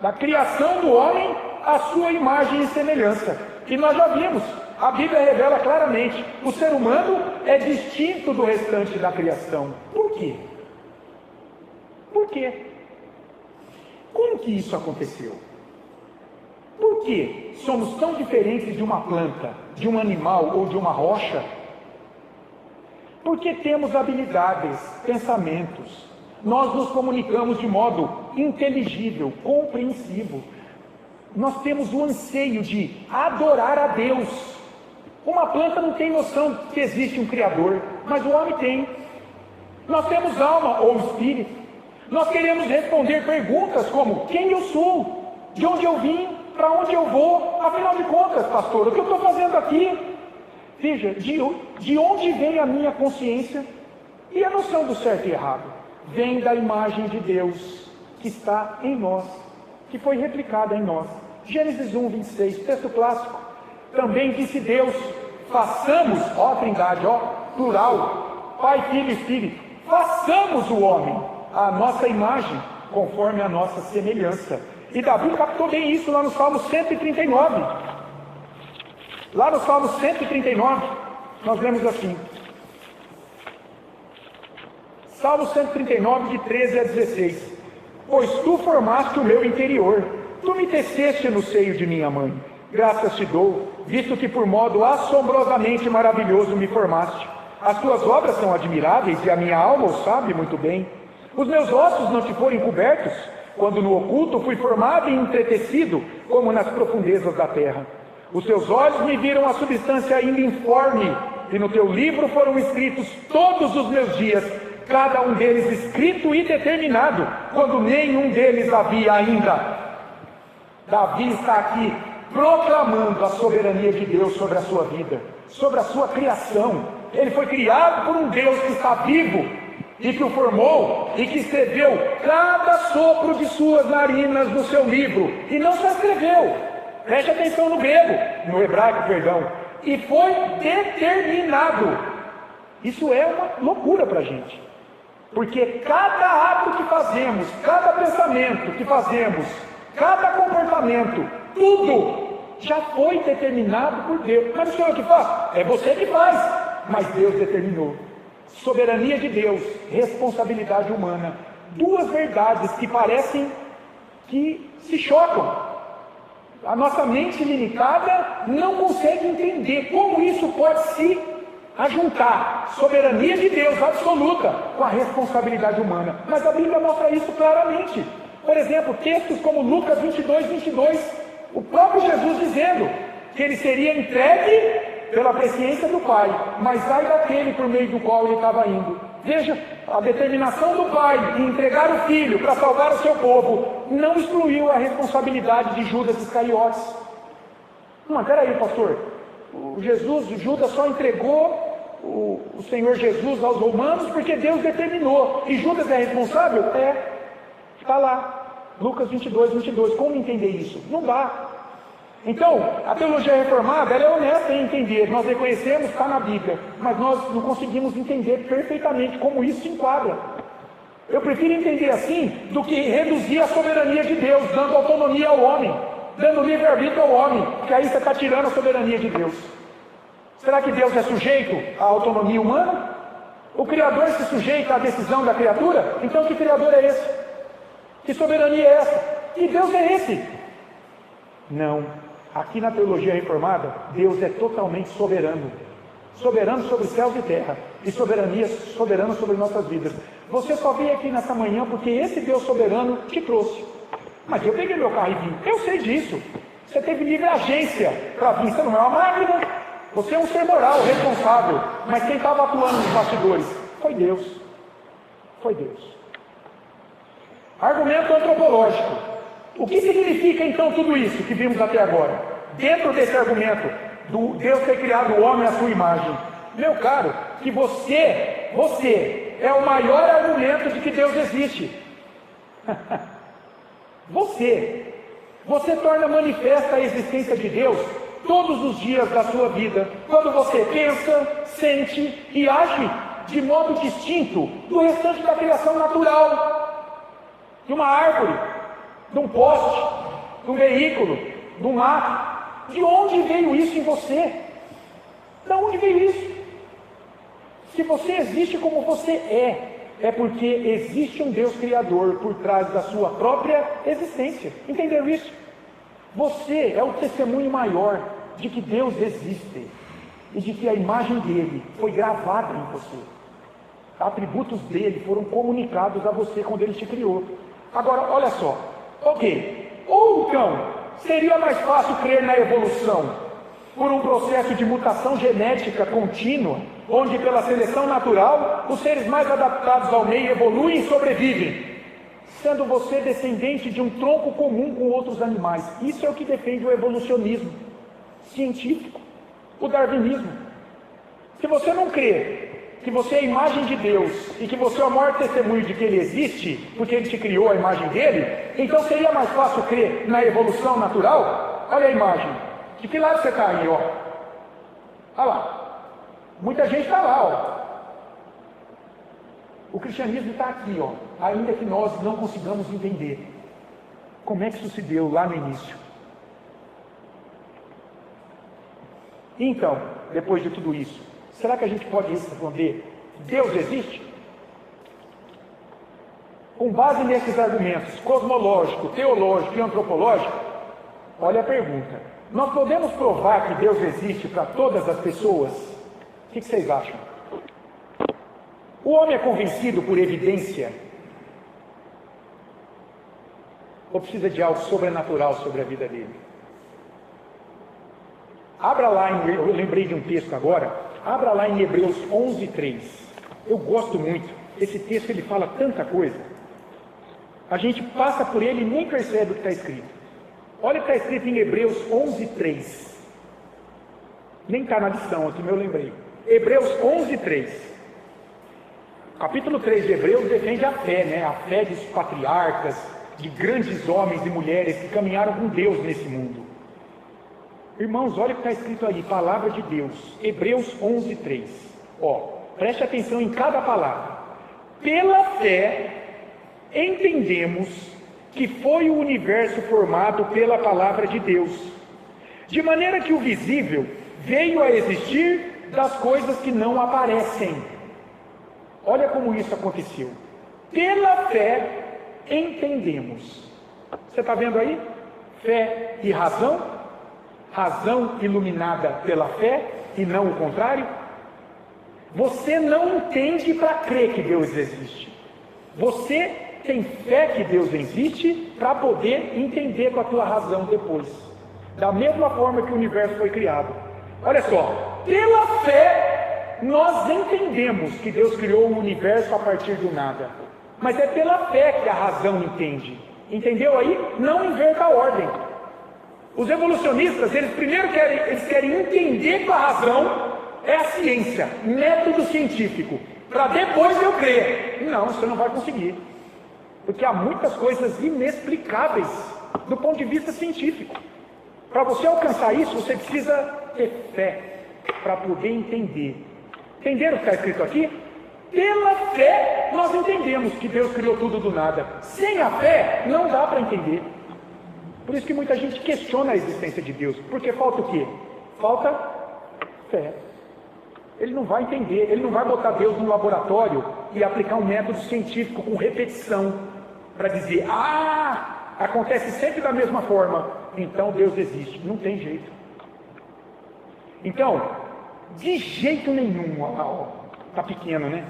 da criação do homem à sua imagem e semelhança. E nós já vimos, a Bíblia revela claramente, o ser humano é distinto do restante da criação. Por quê? Por quê? Como que isso aconteceu? Por que somos tão diferentes de uma planta, de um animal ou de uma rocha? Porque temos habilidades, pensamentos. Nós nos comunicamos de modo inteligível, compreensível. Nós temos o anseio de adorar a Deus. Uma planta não tem noção que existe um Criador, mas o homem tem. Nós temos alma ou espírito. Nós queremos responder perguntas como: quem eu sou? De onde eu vim? Para onde eu vou? Afinal de contas, pastor, o que eu estou fazendo aqui? Veja, de onde vem a minha consciência? E a noção do certo e errado? Vem da imagem de Deus que está em nós, que foi replicada em nós. Gênesis 1, 26, texto clássico. Também disse Deus: façamos, ó Trindade, ó, plural, Pai, Filho e Espírito, façamos o homem à nossa imagem, conforme a nossa semelhança. E Davi captou bem isso lá no Salmo 139. Lá no Salmo 139, nós lemos assim. Salmo 139, de 13 a 16. Pois tu formaste o meu interior, tu me teceste no seio de minha mãe. Graças te dou, visto que por modo assombrosamente maravilhoso me formaste. As tuas obras são admiráveis e a minha alma o sabe muito bem. Os meus ossos não te foram encobertos, quando no oculto fui formado e entretecido, como nas profundezas da terra. Os teus olhos me viram a substância ainda informe, e no teu livro foram escritos todos os meus dias, cada um deles escrito e determinado, quando nenhum deles havia ainda. Davi está aqui proclamando a soberania de Deus sobre a sua vida, sobre a sua criação. Ele foi criado por um Deus que está vivo e que o formou e que escreveu cada sopro de suas narinas no seu livro. E não só escreveu, preste atenção no grego, no hebraico, perdão, e foi determinado. Isso é uma loucura para a gente, porque cada ato que fazemos, cada pensamento que fazemos, cada comportamento, tudo já foi determinado por Deus. Mas o Senhor que faz? É você que faz, mas Deus determinou. Soberania de Deus, responsabilidade humana, duas verdades que parecem que se chocam. A nossa mente limitada não consegue entender como isso pode se ajuntar. Soberania de Deus absoluta com a responsabilidade humana. Mas a Bíblia mostra isso claramente. Por exemplo, textos como Lucas 22, o próprio Jesus dizendo que ele seria entregue pela presciência do Pai, mas ai daquele por meio do qual ele estava indo. Veja, a determinação do Pai em entregar o Filho para salvar o seu povo não excluiu a responsabilidade de Judas Iscariotes. Mas peraí, pastor, o Judas só entregou o Senhor Jesus aos romanos porque Deus determinou, e Judas é responsável? Está lá, Lucas 22. Como entender isso? Não dá. Então, a teologia reformada, ela é honesta em entender. Nós reconhecemos, está na Bíblia, mas nós não conseguimos entender perfeitamente como isso se enquadra. Eu prefiro entender assim do que reduzir a soberania de Deus, dando autonomia ao homem, dando livre-arbítrio ao homem, que aí você está tirando a soberania de Deus. Será que Deus é sujeito à autonomia humana? O Criador se sujeita à decisão da criatura? Então que Criador é esse? Que soberania é essa? Que Deus é esse? Não. Aqui na teologia reformada, Deus é totalmente soberano. Soberano sobre céus e terra. E soberano sobre nossas vidas. Você só veio aqui nessa manhã porque esse Deus soberano te trouxe. Mas eu peguei meu carro e vim. Eu sei disso. Você teve livre agência para vir. Você não é uma máquina. Você é um ser moral, responsável. Mas quem estava atuando nos bastidores? Foi Deus. Foi Deus. Argumento antropológico. O que significa então tudo isso que vimos até agora? Dentro desse argumento do Deus ter criado o homem à sua imagem, meu caro, que você é o maior argumento de que Deus existe. Você torna manifesta a existência de Deus todos os dias da sua vida, quando você pensa, sente e age de modo distinto do restante da criação natural. De uma árvore, de um poste, de um veículo, de um mato. De onde veio isso em você? De onde veio isso? Se você existe como você é porque existe um Deus Criador por trás da sua própria existência. Entenderam isso? Você é o testemunho maior de que Deus existe e de que a imagem dele foi gravada em você. Atributos dele foram comunicados a você quando ele te criou. Agora, olha só, ok, ou então, seria mais fácil crer na evolução, por um processo de mutação genética contínua, onde pela seleção natural, os seres mais adaptados ao meio evoluem e sobrevivem, sendo você descendente de um tronco comum com outros animais. Isso é o que defende o evolucionismo científico, o darwinismo. Se você não crê que você é a imagem de Deus e que você é o maior testemunho de que Ele existe, porque Ele te criou a imagem dele, então seria mais fácil crer na evolução natural? Olha a imagem. De que lado você está aí, ó? Olha lá. Muita gente está lá, ó. O cristianismo está aqui, ó. Ainda que nós não consigamos entender como é que isso se deu lá no início. Então, depois de tudo isso, será que a gente pode responder: Deus existe? Com base nesses argumentos cosmológico, teológico e antropológico, olha a pergunta: nós podemos provar que Deus existe para todas as pessoas? O que vocês acham? O homem é convencido por evidência? Ou precisa de algo sobrenatural sobre a vida dele? Abra lá, eu lembrei de um texto agora, abra lá em Hebreus 11:3. Eu gosto muito, esse texto ele fala tanta coisa. A gente passa por ele e nem percebe o que está escrito. Olha o que está escrito em Hebreus 11:3. Nem está na lição aqui, mas eu lembrei. Hebreus 11:3. Capítulo 3 de Hebreus defende a fé, né? A fé dos patriarcas, de grandes homens e mulheres que caminharam com Deus nesse mundo. Irmãos, olha o que está escrito aí, palavra de Deus, Hebreus 11:3. Preste atenção em cada palavra. Pela fé, entendemos que foi o universo formado pela palavra de Deus, de maneira que o visível veio a existir das coisas que não aparecem. Olha como isso aconteceu. Pela fé, entendemos. Você está vendo aí? Fé e razão. Razão iluminada pela fé e não o contrário. Você não entende para crer que Deus existe. Você tem fé que Deus existe para poder entender com a tua razão depois. Da mesma forma que o universo foi criado. Olha só, pela fé nós entendemos que Deus criou o universo a partir do nada. Mas é pela fé que a razão entende. Entendeu aí? Não inverta a ordem. Os evolucionistas, eles primeiro querem entender com a razão, é a ciência, método científico, para depois eu crer. Não, você não vai conseguir. Porque há muitas coisas inexplicáveis do ponto de vista científico. Para você alcançar isso, você precisa ter fé para poder entender. Entenderam o que está escrito aqui? Pela fé, nós entendemos que Deus criou tudo do nada. Sem a fé, não dá para entender. Por isso que muita gente questiona a existência de Deus. Porque falta o quê? Falta fé. Ele não vai entender, ele não vai botar Deus no laboratório e aplicar um método científico com repetição para dizer, acontece sempre da mesma forma, então Deus existe. Não tem jeito. Então, de jeito nenhum, está pequeno, né?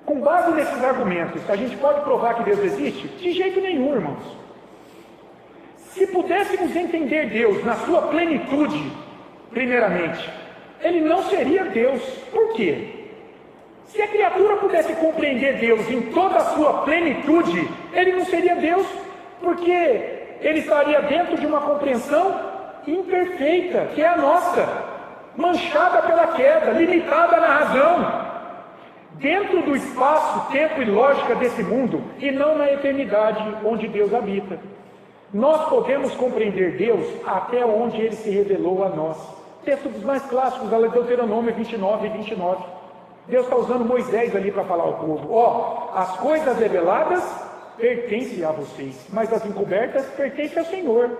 Com base nesses argumentos, a gente pode provar que Deus existe? De jeito nenhum, irmãos. Se pudéssemos entender Deus na sua plenitude, primeiramente, Ele não seria Deus. Por quê? Se a criatura pudesse compreender Deus em toda a sua plenitude, Ele não seria Deus, porque Ele estaria dentro de uma compreensão imperfeita, que é a nossa, manchada pela queda, limitada na razão. Dentro do espaço, tempo e lógica desse mundo, e não na eternidade onde Deus habita. Nós podemos compreender Deus até onde Ele se revelou a nós. Texto dos mais clássicos, Deuteronômio 29 e 29. Deus está usando Moisés ali para falar ao povo. As coisas reveladas pertencem a vocês, mas as encobertas pertencem ao Senhor.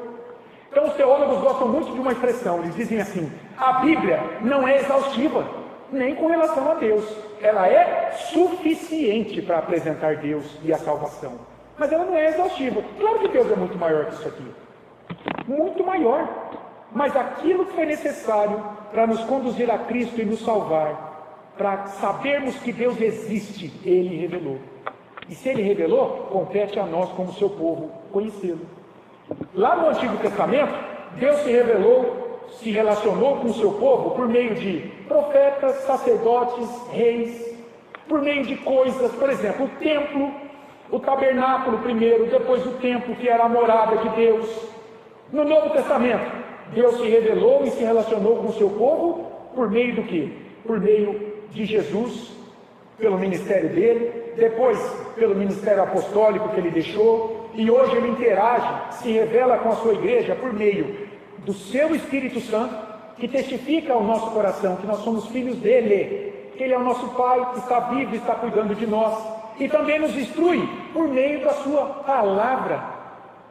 Então os teólogos gostam muito de uma expressão, eles dizem assim, a Bíblia não é exaustiva, nem com relação a Deus. Ela é suficiente para apresentar Deus e a salvação. Mas ela não é exaustiva. Claro que Deus é muito maior que isso aqui. Muito maior. Mas aquilo que foi necessário para nos conduzir a Cristo e nos salvar, para sabermos que Deus existe, Ele revelou. E se Ele revelou, compete a nós como seu povo conhecê-lo. Lá no Antigo Testamento, Deus se revelou, se relacionou com o seu povo por meio de profetas, sacerdotes, reis, por meio de coisas, por exemplo, o templo, o tabernáculo primeiro, depois o templo que era a morada de Deus. No Novo Testamento, Deus se revelou e se relacionou com o seu povo por meio do quê? Por meio de Jesus, pelo ministério dele, depois pelo ministério apostólico que ele deixou, e hoje ele interage, se revela com a sua igreja por meio do seu Espírito Santo, que testifica ao nosso coração que nós somos filhos dele, que ele é o nosso Pai, que está vivo e está cuidando de nós, e também nos instrui por meio da sua palavra.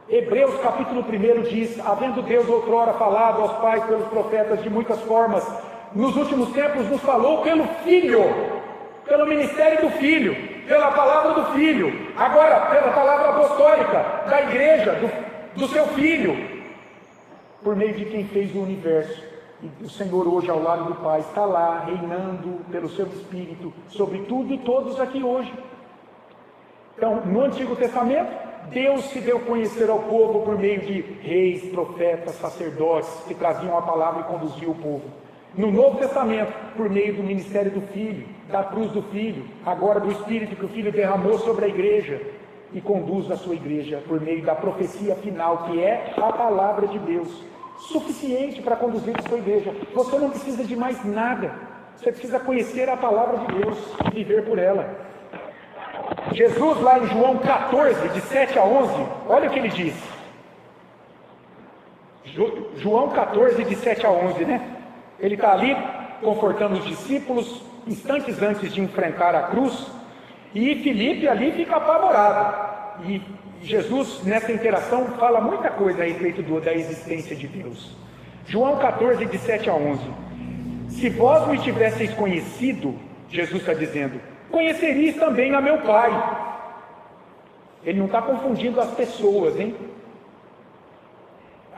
Hebreus capítulo 1 diz, havendo Deus outrora falado aos pais pelos profetas de muitas formas, nos últimos tempos nos falou pelo Filho, pelo ministério do Filho, pela palavra do Filho, agora pela palavra apostólica da igreja, do seu Filho, por meio de quem fez o universo. E o Senhor hoje ao lado do Pai está lá, reinando pelo seu Espírito sobre tudo e todos aqui hoje. Então, no Antigo Testamento, Deus se deu a conhecer ao povo por meio de reis, profetas, sacerdotes, que traziam a palavra e conduziam o povo. No Novo Testamento, por meio do ministério do Filho, da cruz do Filho, agora do Espírito que o Filho derramou sobre a igreja, e conduz a sua igreja por meio da profecia final, que é a palavra de Deus, suficiente para conduzir a sua igreja. Você não precisa de mais nada, você precisa conhecer a palavra de Deus e viver por ela. Jesus, lá em João 14, de 7 a 11, olha o que ele diz. João 14, de 7 a 11, né? Ele está ali confortando os discípulos, instantes antes de enfrentar a cruz, e Filipe ali fica apavorado. E Jesus, nessa interação, fala muita coisa a respeito da existência de Deus. João 14, de 7 a 11. Se vós me tivesseis conhecido, Jesus está dizendo, conheceríeis também a meu Pai. Ele não está confundindo as pessoas, hein?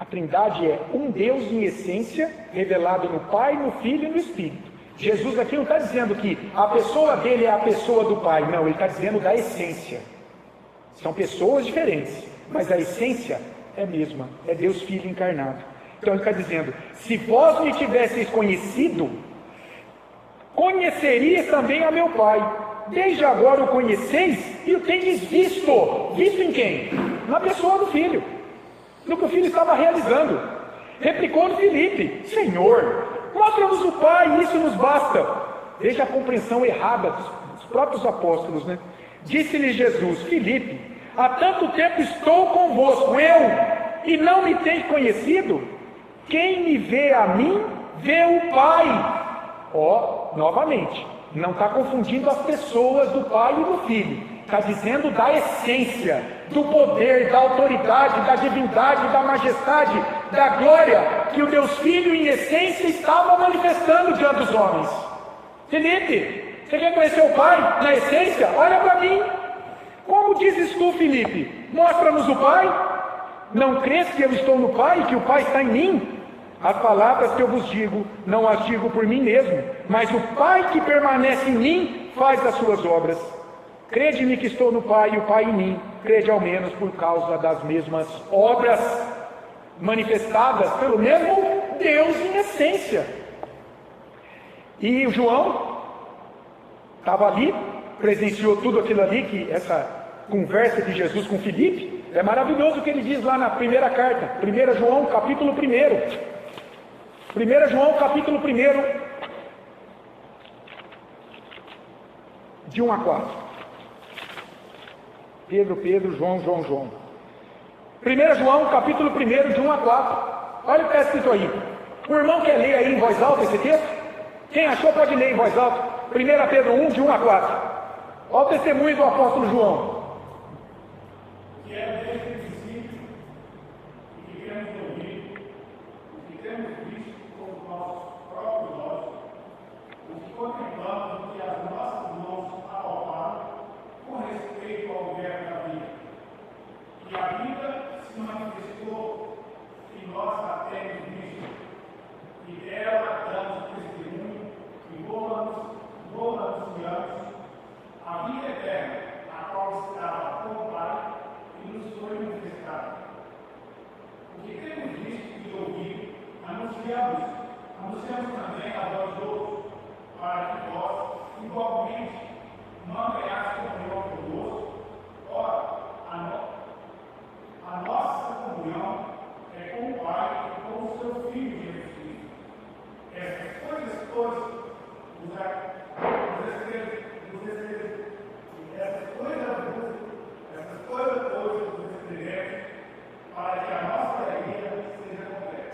A Trindade é um Deus em essência, revelado no Pai, no Filho e no Espírito. Jesus aqui não está dizendo que a pessoa dele é a pessoa do Pai, não, ele está dizendo da essência. São pessoas diferentes, mas a essência é a mesma, é Deus Filho encarnado. Então ele está dizendo, se vós me tivesseis conhecido, conheceríeis também a meu Pai. Desde agora o conheceis e o tendes visto. Visto em quem? Na pessoa do Filho, no que o Filho estava realizando. Replicou-lhe Filipe, Senhor, mostra-nos o Pai, isso nos basta. Veja a compreensão errada dos próprios apóstolos, né? Disse-lhe Jesus, Filipe, há tanto tempo estou convosco, e não me tens conhecido? Quem me vê a mim, vê o Pai. Novamente, não está confundindo as pessoas do Pai e do Filho. Está dizendo da essência, do poder, da autoridade, da divindade, da majestade, da glória que o Deus Filho em essência estava manifestando diante dos homens. Filipe, você quer conhecer o Pai na essência? Olha para mim. Como dizes tu, Filipe? Mostra-nos o Pai. Não crês que eu estou no Pai e que o Pai está em mim? As palavras que eu vos digo, não as digo por mim mesmo, mas o Pai que permanece em mim faz as suas obras. Crede-me que estou no Pai e o Pai em mim. Crede ao menos por causa das mesmas obras manifestadas pelo mesmo Deus em essência. E o João estava ali, presenciou tudo aquilo ali, que essa conversa de Jesus com Filipe. É maravilhoso o que ele diz lá na primeira carta, 1 João capítulo 1. 1 João capítulo 1, de 1 a 4. Pedro, João. 1 João capítulo 1, de 1 a 4. Olha o que está escrito aí. O irmão quer ler aí em voz alta esse texto? Quem achou pode ler em voz alta. 1 Pedro 1, de 1 a 4. Olha o testemunho do apóstolo João. Que é desde o princípio, e que temos ouvido, o que temos visto com os nossos próprios olhos, o que contemplamos, o que as nossas mãos apalparam, com respeito ao verbo da vida. E a vida se manifestou, e nós a temos visto, e dela damos testemunho, e boa anunciamos a vida eterna, a qual estava com o Pai, e nos foi manifestada. O que temos visto e ouvido, anunciamos também a vós outros, para que vós, igualmente, mantenhais comunhão conosco. Ora, a nossa comunhão é com o Pai e com o seu Filho Jesus Cristo. Essas coisas todas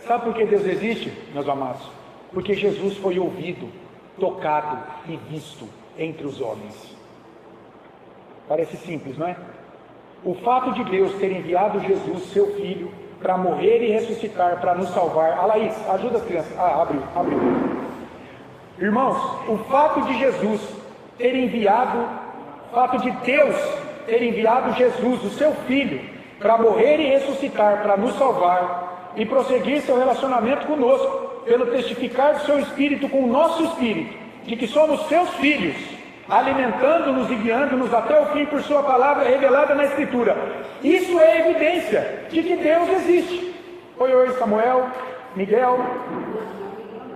Sabe por que Deus existe, meus amados? Porque Jesus foi ouvido, tocado e visto entre os homens. Parece simples, não é? O fato de Deus ter enviado Jesus, seu Filho, para morrer e ressuscitar, para nos salvar. Laís, ajuda as crianças. Abriu. Irmãos, o fato de Jesus ter enviado, o fato de Deus ter enviado Jesus, o seu Filho, para morrer e ressuscitar, para nos salvar e prosseguir seu relacionamento conosco, pelo testificar do seu Espírito com o nosso Espírito, de que somos seus filhos. alimentando-nos e guiando-nos até o fim por sua palavra revelada na Escritura. Isso é evidência de que Deus existe. Oi, Samuel, Miguel.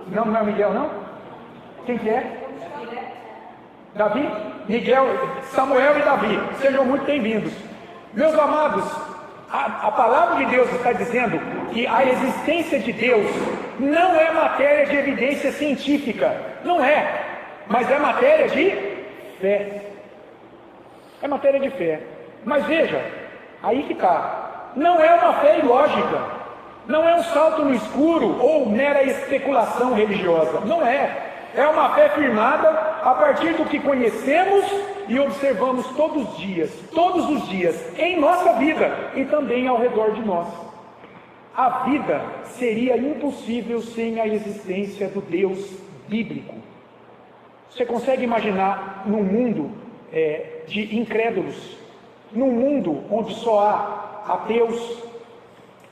Não é Miguel, não? Quem que é? Davi? Miguel, Samuel e Davi. Sejam muito bem-vindos. Meus amados, a palavra de Deus está dizendo que a existência de Deus não é matéria de evidência científica. Não é. Mas é matéria de fé. É matéria de fé. Mas veja, aí que está. Não é uma fé ilógica. Não é um salto no escuro ou mera especulação religiosa. Não é. É uma fé firmada a partir do que conhecemos e observamos todos os dias, em nossa vida e também ao redor de nós. A vida seria impossível sem a existência do Deus bíblico. Você consegue imaginar num mundo de incrédulos, num mundo onde só há ateus?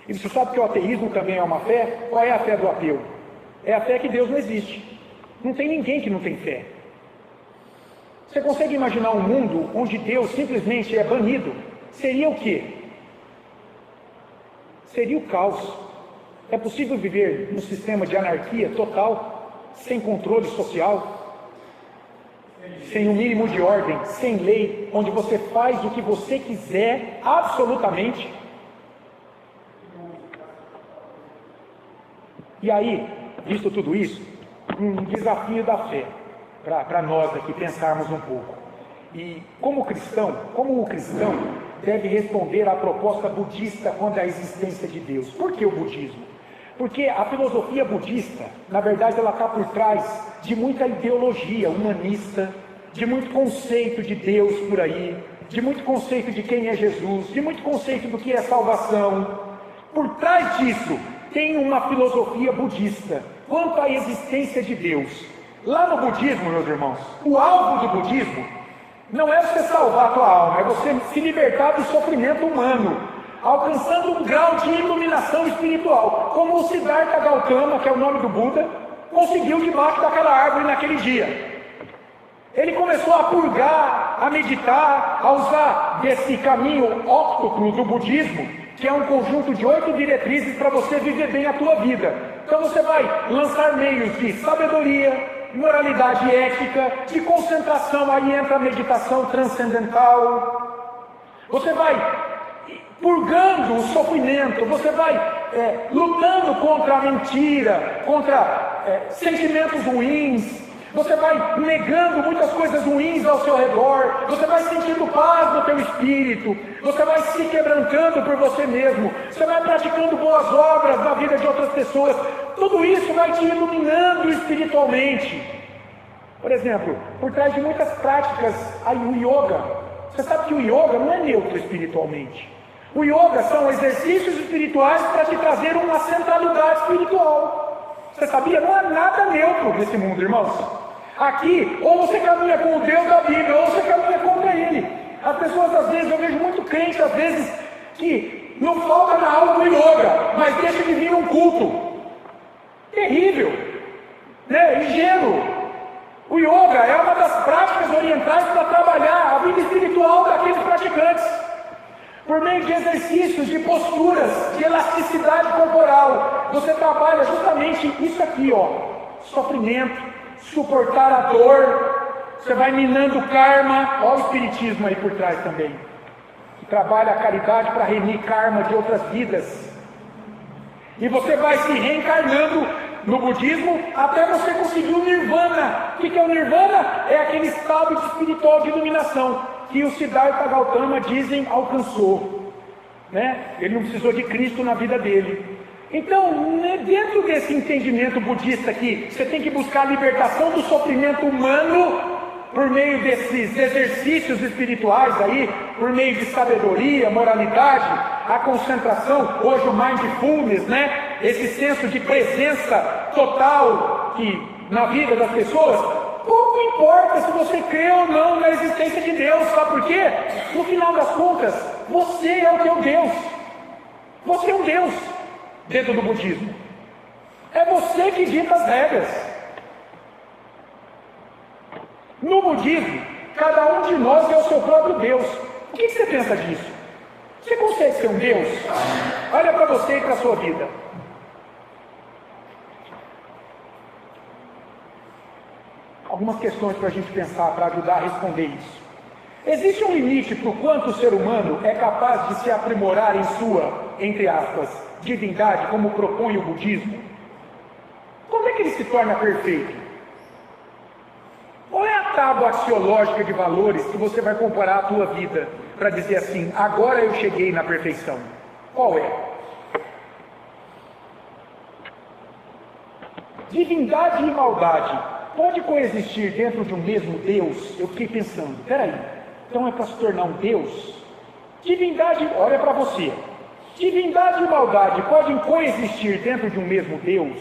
E você sabe que o ateísmo também é uma fé? Qual é a fé do ateu? É a fé que Deus não existe. Não tem ninguém que não tem fé. Você consegue imaginar um mundo onde Deus simplesmente é banido? Seria o quê? Seria o caos. É possível viver num sistema de anarquia total, sem controle social, sem o mínimo de ordem, sem lei, onde você faz o que você quiser, absolutamente. E aí, visto tudo isso, um desafio da fé, para nós aqui pensarmos um pouco. E como o cristão deve responder à proposta budista quanto à existência de Deus. Por que o budismo? Porque a filosofia budista, na verdade, ela está por trás de muita ideologia humanista, de muito conceito de Deus por aí, de muito conceito de quem é Jesus, de muito conceito do que é salvação. Por trás disso, tem uma filosofia budista quanto à existência de Deus. Lá no budismo, meus irmãos, o alvo do budismo não é você salvar a tua alma, é você se libertar do sofrimento humano, alcançando um grau de iluminação espiritual, como o Siddhartha Gautama, que é o nome do Buda, conseguiu debaixo daquela árvore naquele dia. Ele começou a purgar, a meditar, a usar desse caminho óctuplo do budismo, que é um conjunto de 8 diretrizes para você viver bem a tua vida. Então você vai lançar meios de sabedoria, moralidade ética, de concentração, aí entra a meditação transcendental. Você vai purgando o sofrimento, você vai lutando contra a mentira, contra sentimentos ruins, você vai negando muitas coisas ruins ao seu redor, você vai sentindo paz no teu espírito, você vai se quebrantando por você mesmo, você vai praticando boas obras na vida de outras pessoas. Tudo isso vai te iluminando espiritualmente. Por exemplo, por trás de muitas práticas, aí o yoga. Você sabe que o yoga não é neutro espiritualmente. O yoga são exercícios espirituais para te trazer uma centralidade espiritual. Você sabia? Não há nada neutro nesse mundo, irmãos. Aqui, ou você caminha com o Deus da Bíblia, ou você caminha contra Ele. As pessoas, às vezes, eu vejo muito crente, às vezes, que não falta na aula do yoga, mas deixa de vir um culto. Terrível, né? Ingênuo. O yoga é uma das práticas orientais para trabalhar a vida espiritual daqueles praticantes. Por meio de exercícios, de posturas, de elasticidade corporal, você trabalha justamente isso aqui, ó, sofrimento, suportar a dor, você vai minando o karma, olha o espiritismo aí por trás também, que trabalha a caridade para remir karma de outras vidas, e você vai se reencarnando no budismo até você conseguir o nirvana. O que é o nirvana? É aquele estado espiritual de iluminação que o Siddhartha Gautama dizem alcançou, né? Ele não precisou de Cristo na vida dele. Então, dentro desse entendimento budista aqui, você tem que buscar a libertação do sofrimento humano por meio desses exercícios espirituais aí, por meio de sabedoria, moralidade, a concentração, hoje o mindfulness, né? Esse senso de presença total que na vida das pessoas. Pouco importa se você crê ou não na existência de Deus, sabe por quê? No final das contas, você é o teu Deus. Você é um Deus dentro do budismo. É você que dita as regras. No budismo, Cada um de nós é o seu próprio Deus. O que você pensa disso? Você consegue ser um Deus? Olha para você e para a sua vida. Algumas questões para a gente pensar, para ajudar a responder isso. Existe um limite para o quanto o ser humano é capaz de se aprimorar em sua, entre aspas, divindade, como propõe o budismo? Como é que ele se torna perfeito? Qual é a tábua axiológica de valores que você vai comparar a tua vida para dizer assim, agora eu cheguei na perfeição? Qual é? Divindade e maldade pode coexistir dentro de um mesmo Deus? Eu fiquei pensando, peraí, então é para se tornar um Deus? Divindade, olha para você, divindade e maldade podem coexistir dentro de um mesmo Deus?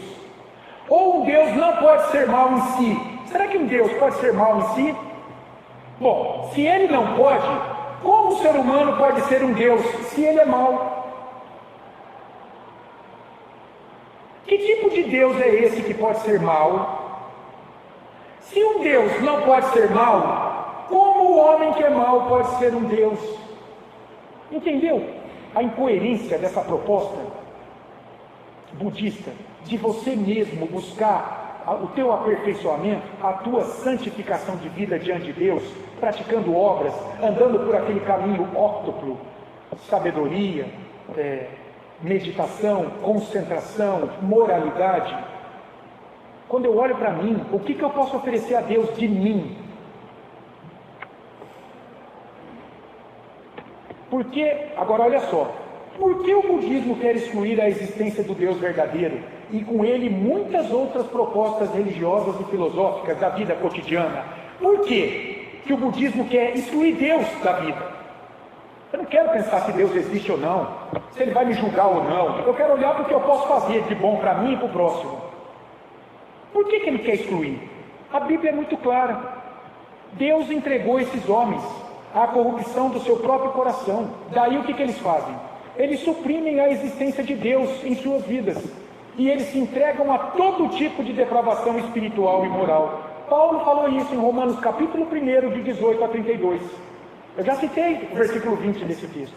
Ou um Deus não pode ser mal em si? Será que um Deus pode ser mal em si? Bom, se ele não pode, como o ser humano pode ser um Deus se ele é mau? Que tipo de Deus é esse que pode ser mau? Se um Deus não pode ser mau, como o homem que é mau pode ser um Deus? Entendeu a incoerência dessa proposta budista de você mesmo buscar o teu aperfeiçoamento, a tua santificação de vida diante de Deus, praticando obras, andando por aquele caminho óctuplo, sabedoria, meditação, concentração, moralidade. Quando eu olho para mim, o que eu posso oferecer a Deus de mim? Porque, agora olha só, por que o budismo quer excluir a existência do Deus verdadeiro e com ele muitas outras propostas religiosas e filosóficas da vida cotidiana? Por que o budismo quer excluir Deus da vida? Eu não quero pensar se Deus existe ou não, se ele vai me julgar ou não. Eu quero olhar para o que eu posso fazer de bom para mim e para o próximo. Por que ele quer excluir? A Bíblia é muito clara. Deus entregou esses homens à corrupção do seu próprio coração. Daí o que eles fazem? Eles suprimem a existência de Deus em suas vidas. E eles se entregam a todo tipo de depravação espiritual e moral. Paulo falou isso em Romanos capítulo 1, de 18 a 32. Eu já citei o versículo 20 desse texto.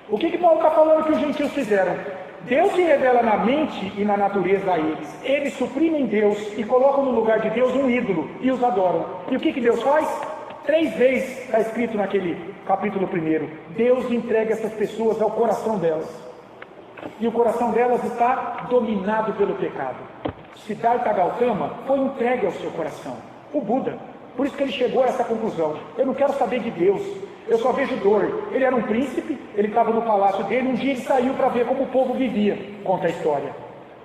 O que Paulo está falando que os gentios fizeram? Deus se revela na mente e na natureza a eles. Eles suprimem Deus e colocam no lugar de Deus um ídolo e os adoram. E o que Deus faz? 3 vezes está escrito naquele capítulo 1. Deus entrega essas pessoas ao coração delas. E o coração delas está dominado pelo pecado. Siddhartha Gautama foi entregue ao seu coração. O Buda. Por isso que ele chegou a essa conclusão. Eu não quero saber de Deus. Eu só vejo dor. Ele era um príncipe, ele estava no palácio dele. Um dia ele saiu para ver como o povo vivia. Conta a história.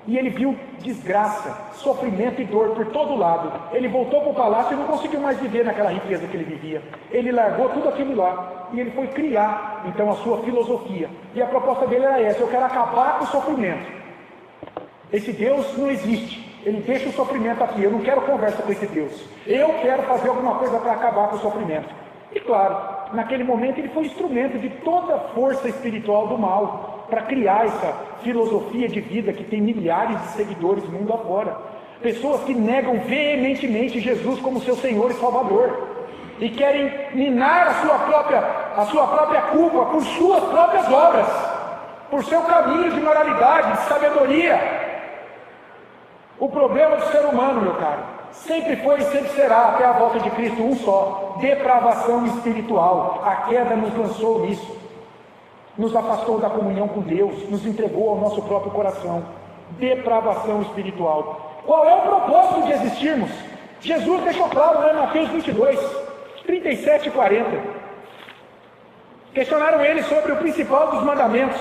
E ele viu desgraça, sofrimento e dor por todo lado. Ele voltou para o palácio e não conseguiu mais viver naquela riqueza que ele vivia. Ele largou tudo aquilo lá. E ele foi criar, então, a sua filosofia. E a proposta dele era essa: eu quero acabar com o sofrimento. Esse Deus não existe. Ele deixa o sofrimento aqui. Eu não quero conversa com esse Deus. Eu quero fazer alguma coisa para acabar com o sofrimento. E claro, naquele momento ele foi instrumento de toda a força espiritual do mal, para criar essa filosofia de vida que tem milhares de seguidores mundo afora. Pessoas que negam veementemente Jesus como seu Senhor e Salvador. E querem minar a sua própria culpa por suas próprias obras. Por seu caminho de moralidade, de sabedoria. O problema do ser humano, meu caro, sempre foi e sempre será, até a volta de Cristo, um só: depravação espiritual. A queda nos lançou nisso. Nos afastou da comunhão com Deus, nos entregou ao nosso próprio coração. Depravação espiritual. Qual é o propósito de existirmos? Jesus deixou claro lá em Mateus 22, 37 e 40. Questionaram ele sobre o principal dos mandamentos.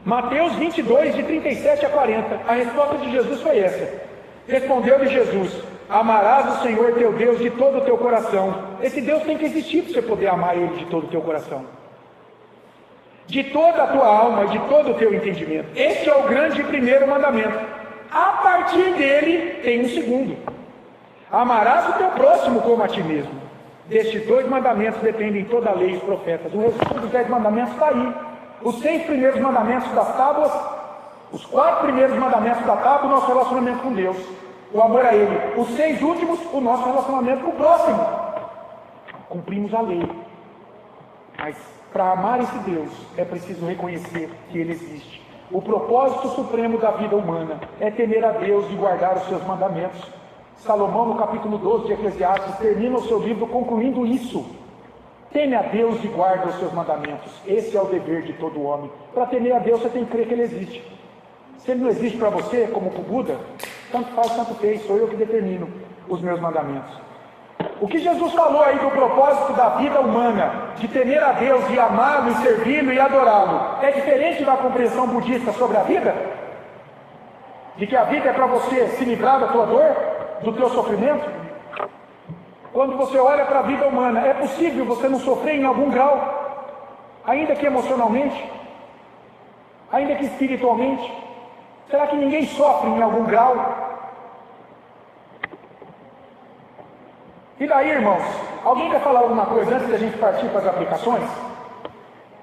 Mateus 22, de 37 a 40. A resposta de Jesus foi essa. Respondeu-lhe Jesus: amarás o Senhor teu Deus de todo o teu coração. Esse Deus tem que existir para você poder amar Ele de todo o teu coração. De toda a tua alma e de todo o teu entendimento. Esse é o grande primeiro mandamento. A partir dele tem um segundo: amarás o teu próximo como a ti mesmo. Destes 2 mandamentos dependem toda a lei e os profetas. O resumo dos 10 mandamentos está aí. Os 6 primeiros mandamentos das tábuas, os 4 primeiros mandamentos da tábua, o nosso relacionamento com Deus, o amor a Ele. Os 6 últimos, o nosso relacionamento com o próximo. cumprimos a lei. Mas para amar esse Deus, é preciso reconhecer que Ele existe. O propósito supremo da vida humana é temer a Deus e guardar os seus mandamentos. Salomão, no capítulo 12 de Eclesiastes, termina o seu livro concluindo isso. Teme a Deus e guarda os seus mandamentos. Esse é o dever de todo homem. Para temer a Deus, você tem que crer que Ele existe. Se Ele não existe para você, como para o Buda, tanto faz, tanto fez, sou eu que determino os meus mandamentos. O que Jesus falou aí do propósito da vida humana, de temer a Deus e amá-lo e servi-lo e adorá-lo, é diferente da compreensão budista sobre a vida? De que a vida é para você se livrar da tua dor, do teu sofrimento? Quando você olha para a vida humana, é possível você não sofrer em algum grau, ainda que emocionalmente, ainda que espiritualmente? Será que ninguém sofre em algum grau? E daí, irmãos, alguém quer falar alguma coisa antes da gente partir para as aplicações?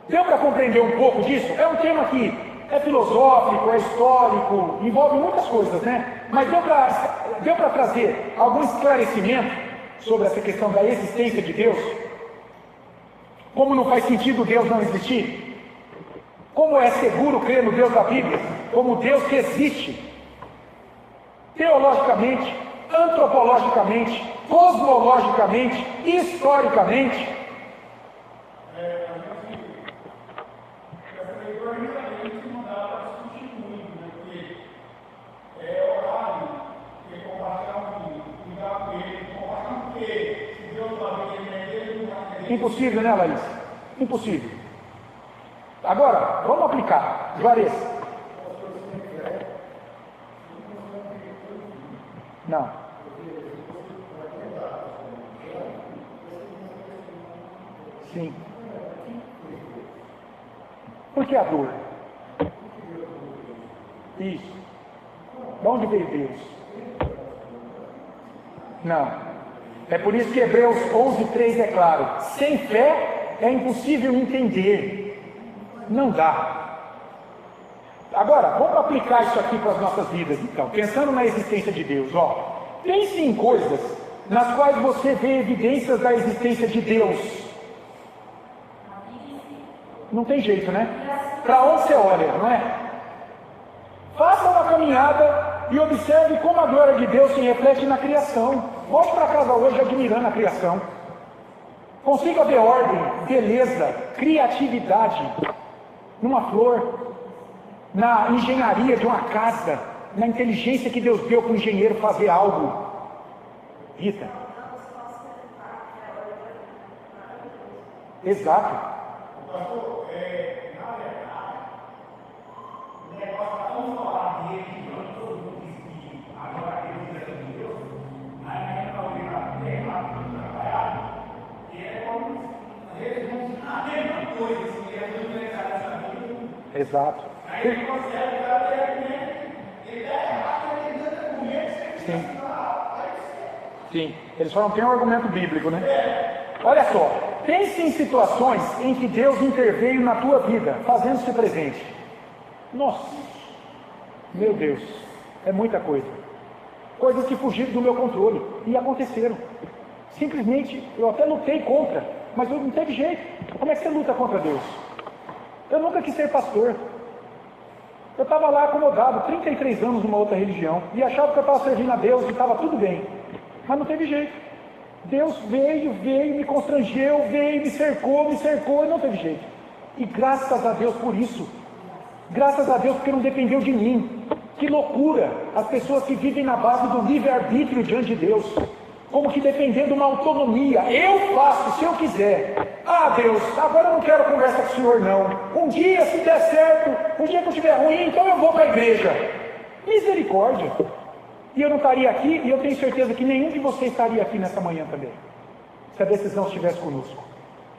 Deu para compreender um pouco disso? É um tema que é filosófico, é histórico, envolve muitas coisas, né? Mas deu para trazer algum esclarecimento sobre essa questão da existência de Deus? Como não faz sentido Deus não existir? Como é seguro crer no Deus da Bíblia? Como Deus que existe? Teologicamente, antropologicamente, cosmologicamente, historicamente. Essa leitura realmente não dá para discutir muito, né? Porque é horário, que compartilhar um filho, cuidar com ele, compartilhar com ele. Se Deus vai ver ele, ele não vai ver. Impossível, né, Laís? Impossível. Agora, vamos aplicar. Juarez. Não. Sim. Por que a dor? Isso. De onde veio Deus? Não. É por isso que Hebreus 11:3 é claro. Sem fé é impossível entender. Não dá. Agora, vamos aplicar isso aqui para as nossas vidas, então. Pensando na existência de Deus, ó. Pense em coisas nas quais você vê evidências da existência de Deus. Não tem jeito, né? Para onde você olha, não é? Faça uma caminhada e observe como a glória de Deus se reflete na criação. Volte para casa hoje admirando a criação. Consiga ver ordem, beleza, criatividade numa flor, na engenharia de uma casa, na inteligência que Deus deu para o engenheiro fazer algo. Rita. Exato. Pastor, na verdade, o negócio para não falar dele, que todo mundo diz que agora Deus é de Deus, na minha cabeça é trabalhado, e é como eles vão ensinar a mesma coisa, assim, que é tudo necessário nessa vida. Exato. Aí ele consegue, o cara ele dá errado, ele tenta comer, Sim. Sim. Eles só não têm um argumento bíblico, né? Olha só. Pense em situações em que Deus interveio na tua vida, fazendo-se presente. Nossa, meu Deus, é muita coisa. Coisas que fugiram do meu controle e aconteceram. Simplesmente, eu até lutei contra, mas não teve jeito. Como é que você luta contra Deus? Eu nunca quis ser pastor. Eu estava lá acomodado, 33 anos numa outra religião, e achava que eu estava servindo a Deus e estava tudo bem. Mas não teve jeito. Deus veio, me constrangeu, me cercou e não teve jeito. E graças a Deus por isso. Graças a Deus porque não dependeu de mim. Que loucura as pessoas que vivem na base do livre-arbítrio diante de Deus. Como que dependendo de uma autonomia. Eu faço se eu quiser. Ah, Deus, agora eu não quero conversa com o Senhor não. Um dia, se der certo, um dia que eu estiver ruim, então eu vou para a igreja. Misericórdia. E eu não estaria aqui, e eu tenho certeza que nenhum de vocês estaria aqui nessa manhã também, se a decisão estivesse conosco.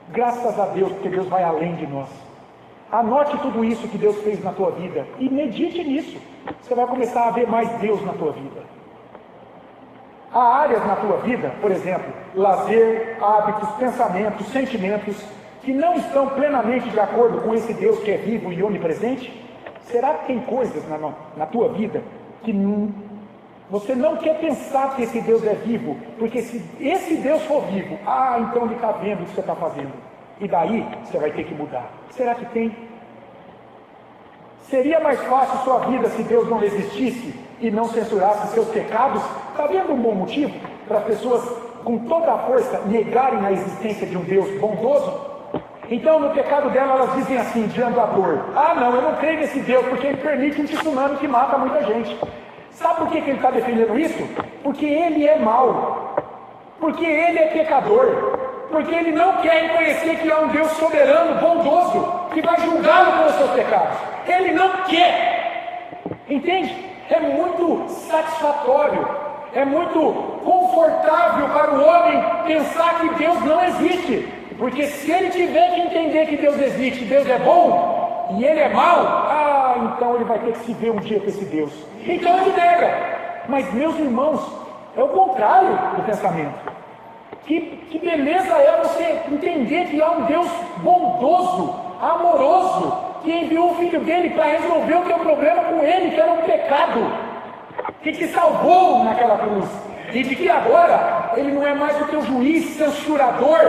Graças a Deus, porque Deus vai além de nós. Anote tudo isso que Deus fez na tua vida e medite nisso. Você vai começar a ver mais Deus na tua vida. Há áreas na tua vida, por exemplo, lazer, hábitos, pensamentos, sentimentos, que não estão plenamente de acordo com esse Deus que é vivo e onipresente. Será que tem coisas na tua vida que Você não quer pensar que esse Deus é vivo, porque se esse Deus for vivo, então ele está vendo o que você está fazendo. E daí você vai ter que mudar. Será que tem? Seria mais fácil sua vida se Deus não existisse e não censurasse seus pecados? Está vendo um bom motivo para as pessoas com toda a força negarem a existência de um Deus bondoso? Então no pecado dela elas dizem assim, diante da dor: não, eu não creio nesse Deus porque ele permite um tsunami que mata muita gente. Sabe por que ele está defendendo isso? Porque ele é mau, porque ele é pecador, porque ele não quer reconhecer que há um Deus soberano, bondoso, que vai julgá-lo pelos seus pecados. Ele não quer. Entende? É muito satisfatório, é muito confortável para o homem pensar que Deus não existe, porque se ele tiver que entender que Deus existe, Deus é bom e ele é mau, então ele vai ter que se ver um dia com esse Deus. Então ele nega. Mas meus irmãos, é o contrário do pensamento. Que beleza é você entender que há um Deus bondoso, amoroso, que enviou o Filho dele para resolver o teu problema com ele, que era um pecado, que te salvou naquela cruz, e de que agora ele não é mais o teu juiz censurador,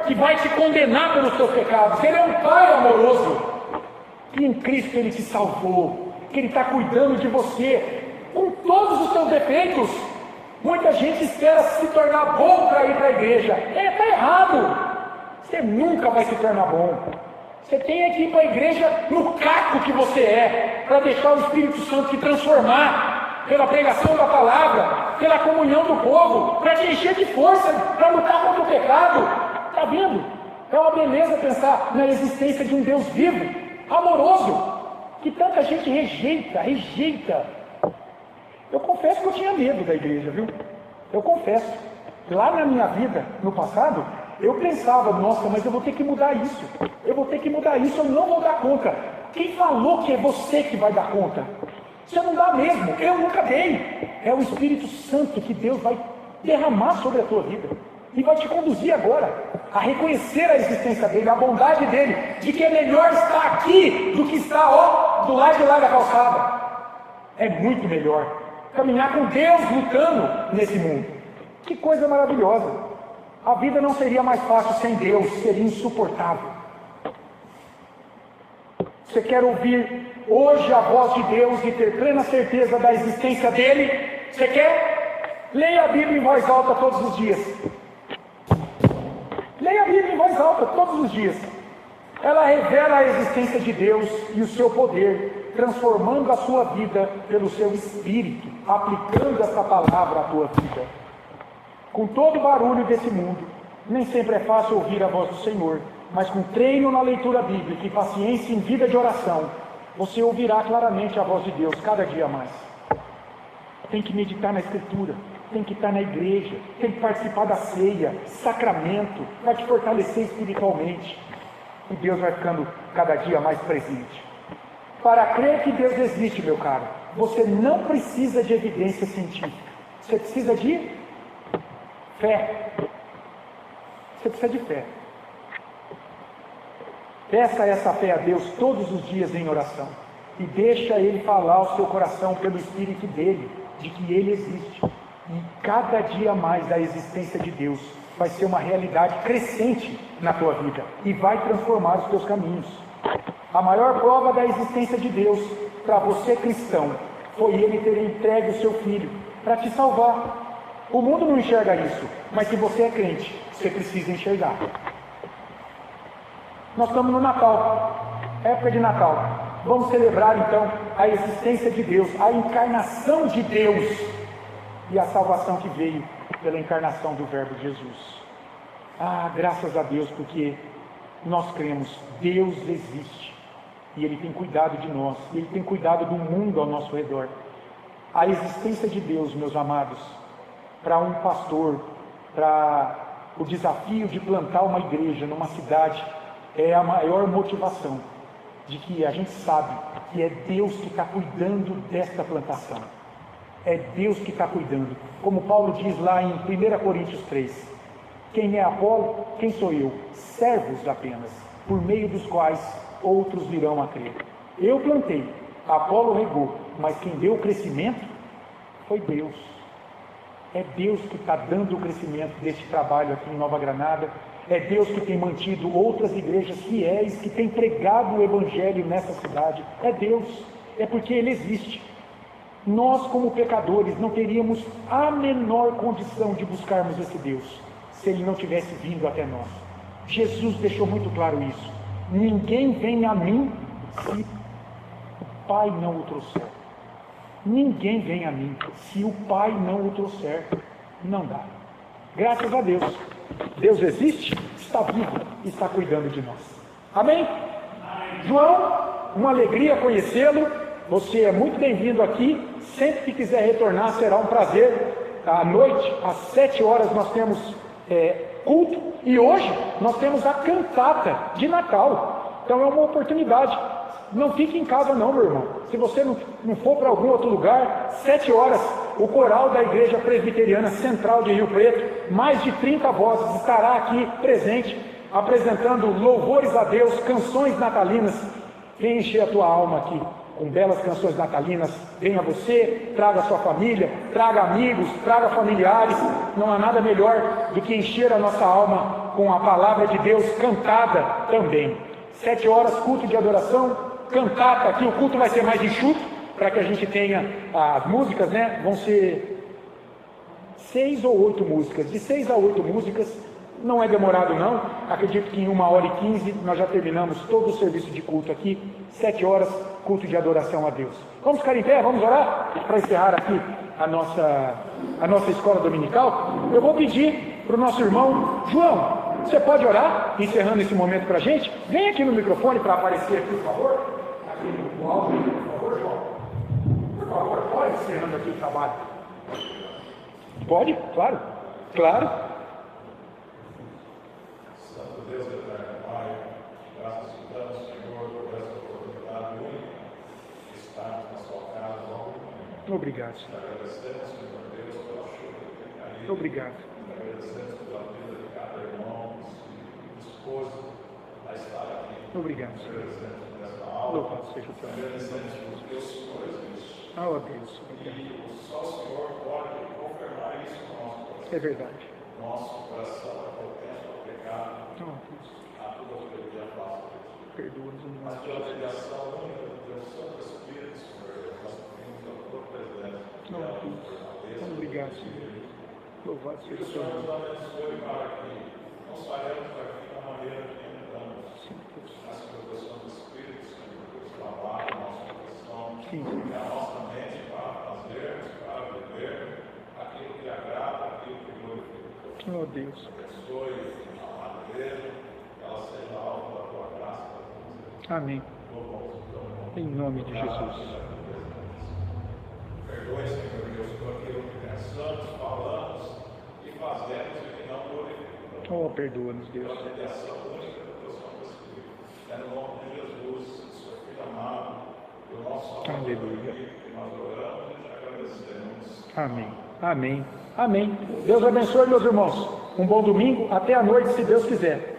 que vai te condenar pelos teus pecados. Ele é um Pai amoroso, que em Cristo ele te salvou, que ele está cuidando de você, com todos os teus defeitos. Muita gente espera se tornar bom para ir para a igreja. Está errado. Você nunca vai se tornar bom. Você tem que ir para a igreja no caco que você é, para deixar o Espírito Santo te transformar, pela pregação da palavra, pela comunhão do povo, para te encher de força, para lutar contra o pecado. Está vendo? É uma beleza pensar na existência de um Deus vivo, amoroso, que tanta gente rejeita. Eu confesso que eu tinha medo da igreja, viu? Eu confesso. Lá na minha vida, no passado, eu pensava, nossa, mas eu vou ter que mudar isso. Eu não vou dar conta. Quem falou que é você que vai dar conta? Você não dá mesmo, eu nunca dei. É o Espírito Santo que Deus vai derramar sobre a tua vida. E vai te conduzir agora a reconhecer a existência dele, a bondade dele, de que é melhor estar aqui do que estar, do lado de lá da calçada. É muito melhor caminhar com Deus lutando nesse mundo. Que coisa maravilhosa. A vida não seria mais fácil sem Deus, seria insuportável. Você quer ouvir hoje a voz de Deus e ter plena certeza da existência dele? Você quer? Leia a Bíblia em voz alta todos os dias. Leia a Bíblia em voz alta todos os dias. Ela revela a existência de Deus e o seu poder, transformando a sua vida pelo seu Espírito, aplicando essa palavra à tua vida. Com todo o barulho desse mundo, nem sempre é fácil ouvir a voz do Senhor, mas com treino na leitura bíblica e paciência em vida de oração, você ouvirá claramente a voz de Deus cada dia mais. Tem que meditar na Escritura, tem que estar na igreja, tem que participar da ceia, sacramento, vai te fortalecer espiritualmente. E Deus vai ficando cada dia mais presente. Para crer que Deus existe, meu caro, você não precisa de evidência científica. Você precisa de fé. Você precisa de fé. Peça essa fé a Deus todos os dias em oração. E deixa Ele falar ao seu coração pelo Espírito dele, de que Ele existe. E cada dia mais a existência de Deus vai ser uma realidade crescente na tua vida e vai transformar os teus caminhos. A maior prova da existência de Deus para você cristão foi Ele ter entregue o seu Filho para te salvar. O mundo não enxerga isso, mas se você é crente, você precisa enxergar. Nós estamos no Natal, época de Natal. Vamos celebrar então a existência de Deus, a encarnação de Deus e a salvação que veio pela encarnação do Verbo Jesus. Graças a Deus, porque nós cremos, Deus existe e Ele tem cuidado de nós, Ele tem cuidado do mundo ao nosso redor. A existência de Deus, meus amados, para um pastor, para o desafio de plantar uma igreja numa cidade, é a maior motivação de que a gente sabe que é Deus que está cuidando desta plantação. É Deus que está cuidando. Como Paulo diz lá em 1 Coríntios 3. Quem é Apolo? Quem sou eu? Servos apenas, por meio dos quais outros virão a crer. Eu plantei, Apolo regou, mas quem deu o crescimento Foi Deus. É Deus que está dando o crescimento desse trabalho aqui em Nova Granada. É Deus que tem mantido outras igrejas fiéis, que tem pregado o Evangelho nessa cidade. É Deus. É porque Ele existe. Nós, como pecadores, não teríamos a menor condição de buscarmos esse Deus, se Ele não tivesse vindo até nós. Jesus deixou muito claro isso. Ninguém vem a mim se o Pai não o trouxer. Ninguém vem a mim se o Pai não o trouxer. Não dá. Graças a Deus. Deus existe, está vivo e está cuidando de nós. Amém? João, uma alegria conhecê-lo. Você é muito bem-vindo aqui. Sempre que quiser retornar, será um prazer. À noite, às 7 horas, nós temos culto. E hoje, nós temos a cantata de Natal. Então é uma oportunidade. Não fique em casa não, meu irmão. Se você não for para algum outro lugar, 7 horas, o coral da Igreja Presbiteriana Central de Rio Preto, mais de 30 vozes, estará aqui presente, apresentando louvores a Deus, canções natalinas. Vem encher a tua alma aqui com belas canções natalinas. Venha você, traga a sua família, traga amigos, traga familiares. Não há nada melhor do que encher a nossa alma com a palavra de Deus cantada também. 7 horas, culto de adoração, cantata. Aqui o culto vai ser mais enxuto, para que a gente tenha as músicas, né? Vão ser 6 ou 8 músicas. De 6 a 8 músicas, não é demorado não. Acredito que em 1h15 nós já terminamos todo o serviço de culto aqui. 7 horas, culto de adoração a Deus. Vamos ficar em pé, vamos orar para encerrar aqui a nossa escola dominical. Eu vou pedir para o nosso irmão João. Você pode orar, encerrando esse momento para a gente? Vem aqui no microfone para aparecer aqui, por favor. Aqui no alto, por favor, João. Por favor, pode encerrando aqui o trabalho. Pode? Claro. Claro. Santo Deus eterno, Pai, graças te damos, Senhor, por essa oportunidade única de estarmos na sua casa novamente. Obrigado, Senhor. Te agradecemos, Senhor Deus, pela chuva que tem caído. Obrigado. Te agradecemos pela vida de cada irmão, esposa, a estar aqui. Obrigado, Te Senhor. agradecemos por esta aula. Louvado seja o teu Te nome. agradecemos pelos teus senhores, isso. Oh, Deus. Obrigado. E só o Senhor pode confirmar isso no nosso coração. É verdade. Nosso coração é propenso ao pecado, Oh, Deus. a tudo aquilo que já faz. Perdoa-nos em Mas nome de pela Jesus. mediação única do teu Santo Espírito, Senhor Deus, nós pedimos a tua presença. Oh, Deus. Obrigado, Senhor. Louvado Que seja o o teu Senhor nome. nos abençoe para que não saiamos daqui da maneira que entramos. Sim, Deus. Mas que o teu Santo Espírito, Senhor Deus, trabalhe o nosso coração Sim, e Senhor. a nossa mente para fazermos, para viver aquilo que agrada, aquilo que glorifica. Oh, Deus. Abençoe a amada igreja, que ela seja alvo da tua graça, da tua misericórdia. Amém. Louvamos o teu nome. Em nome de Jesus. Perdoe, Senhor Deus, por aquilo que pensamos, falamos e fazemos e que não glorificamos. Oh, perdoa-nos, Deus. Pela mediação única do teu Santo Espírito. É no nome de Jesus, do seu Filho amado, do nosso Salvador, Aleluia. que nós oramos e te agradecemos. Amém. Amém. Amém. Deus abençoe, meus irmãos. Um bom domingo. Até a noite, se Deus quiser.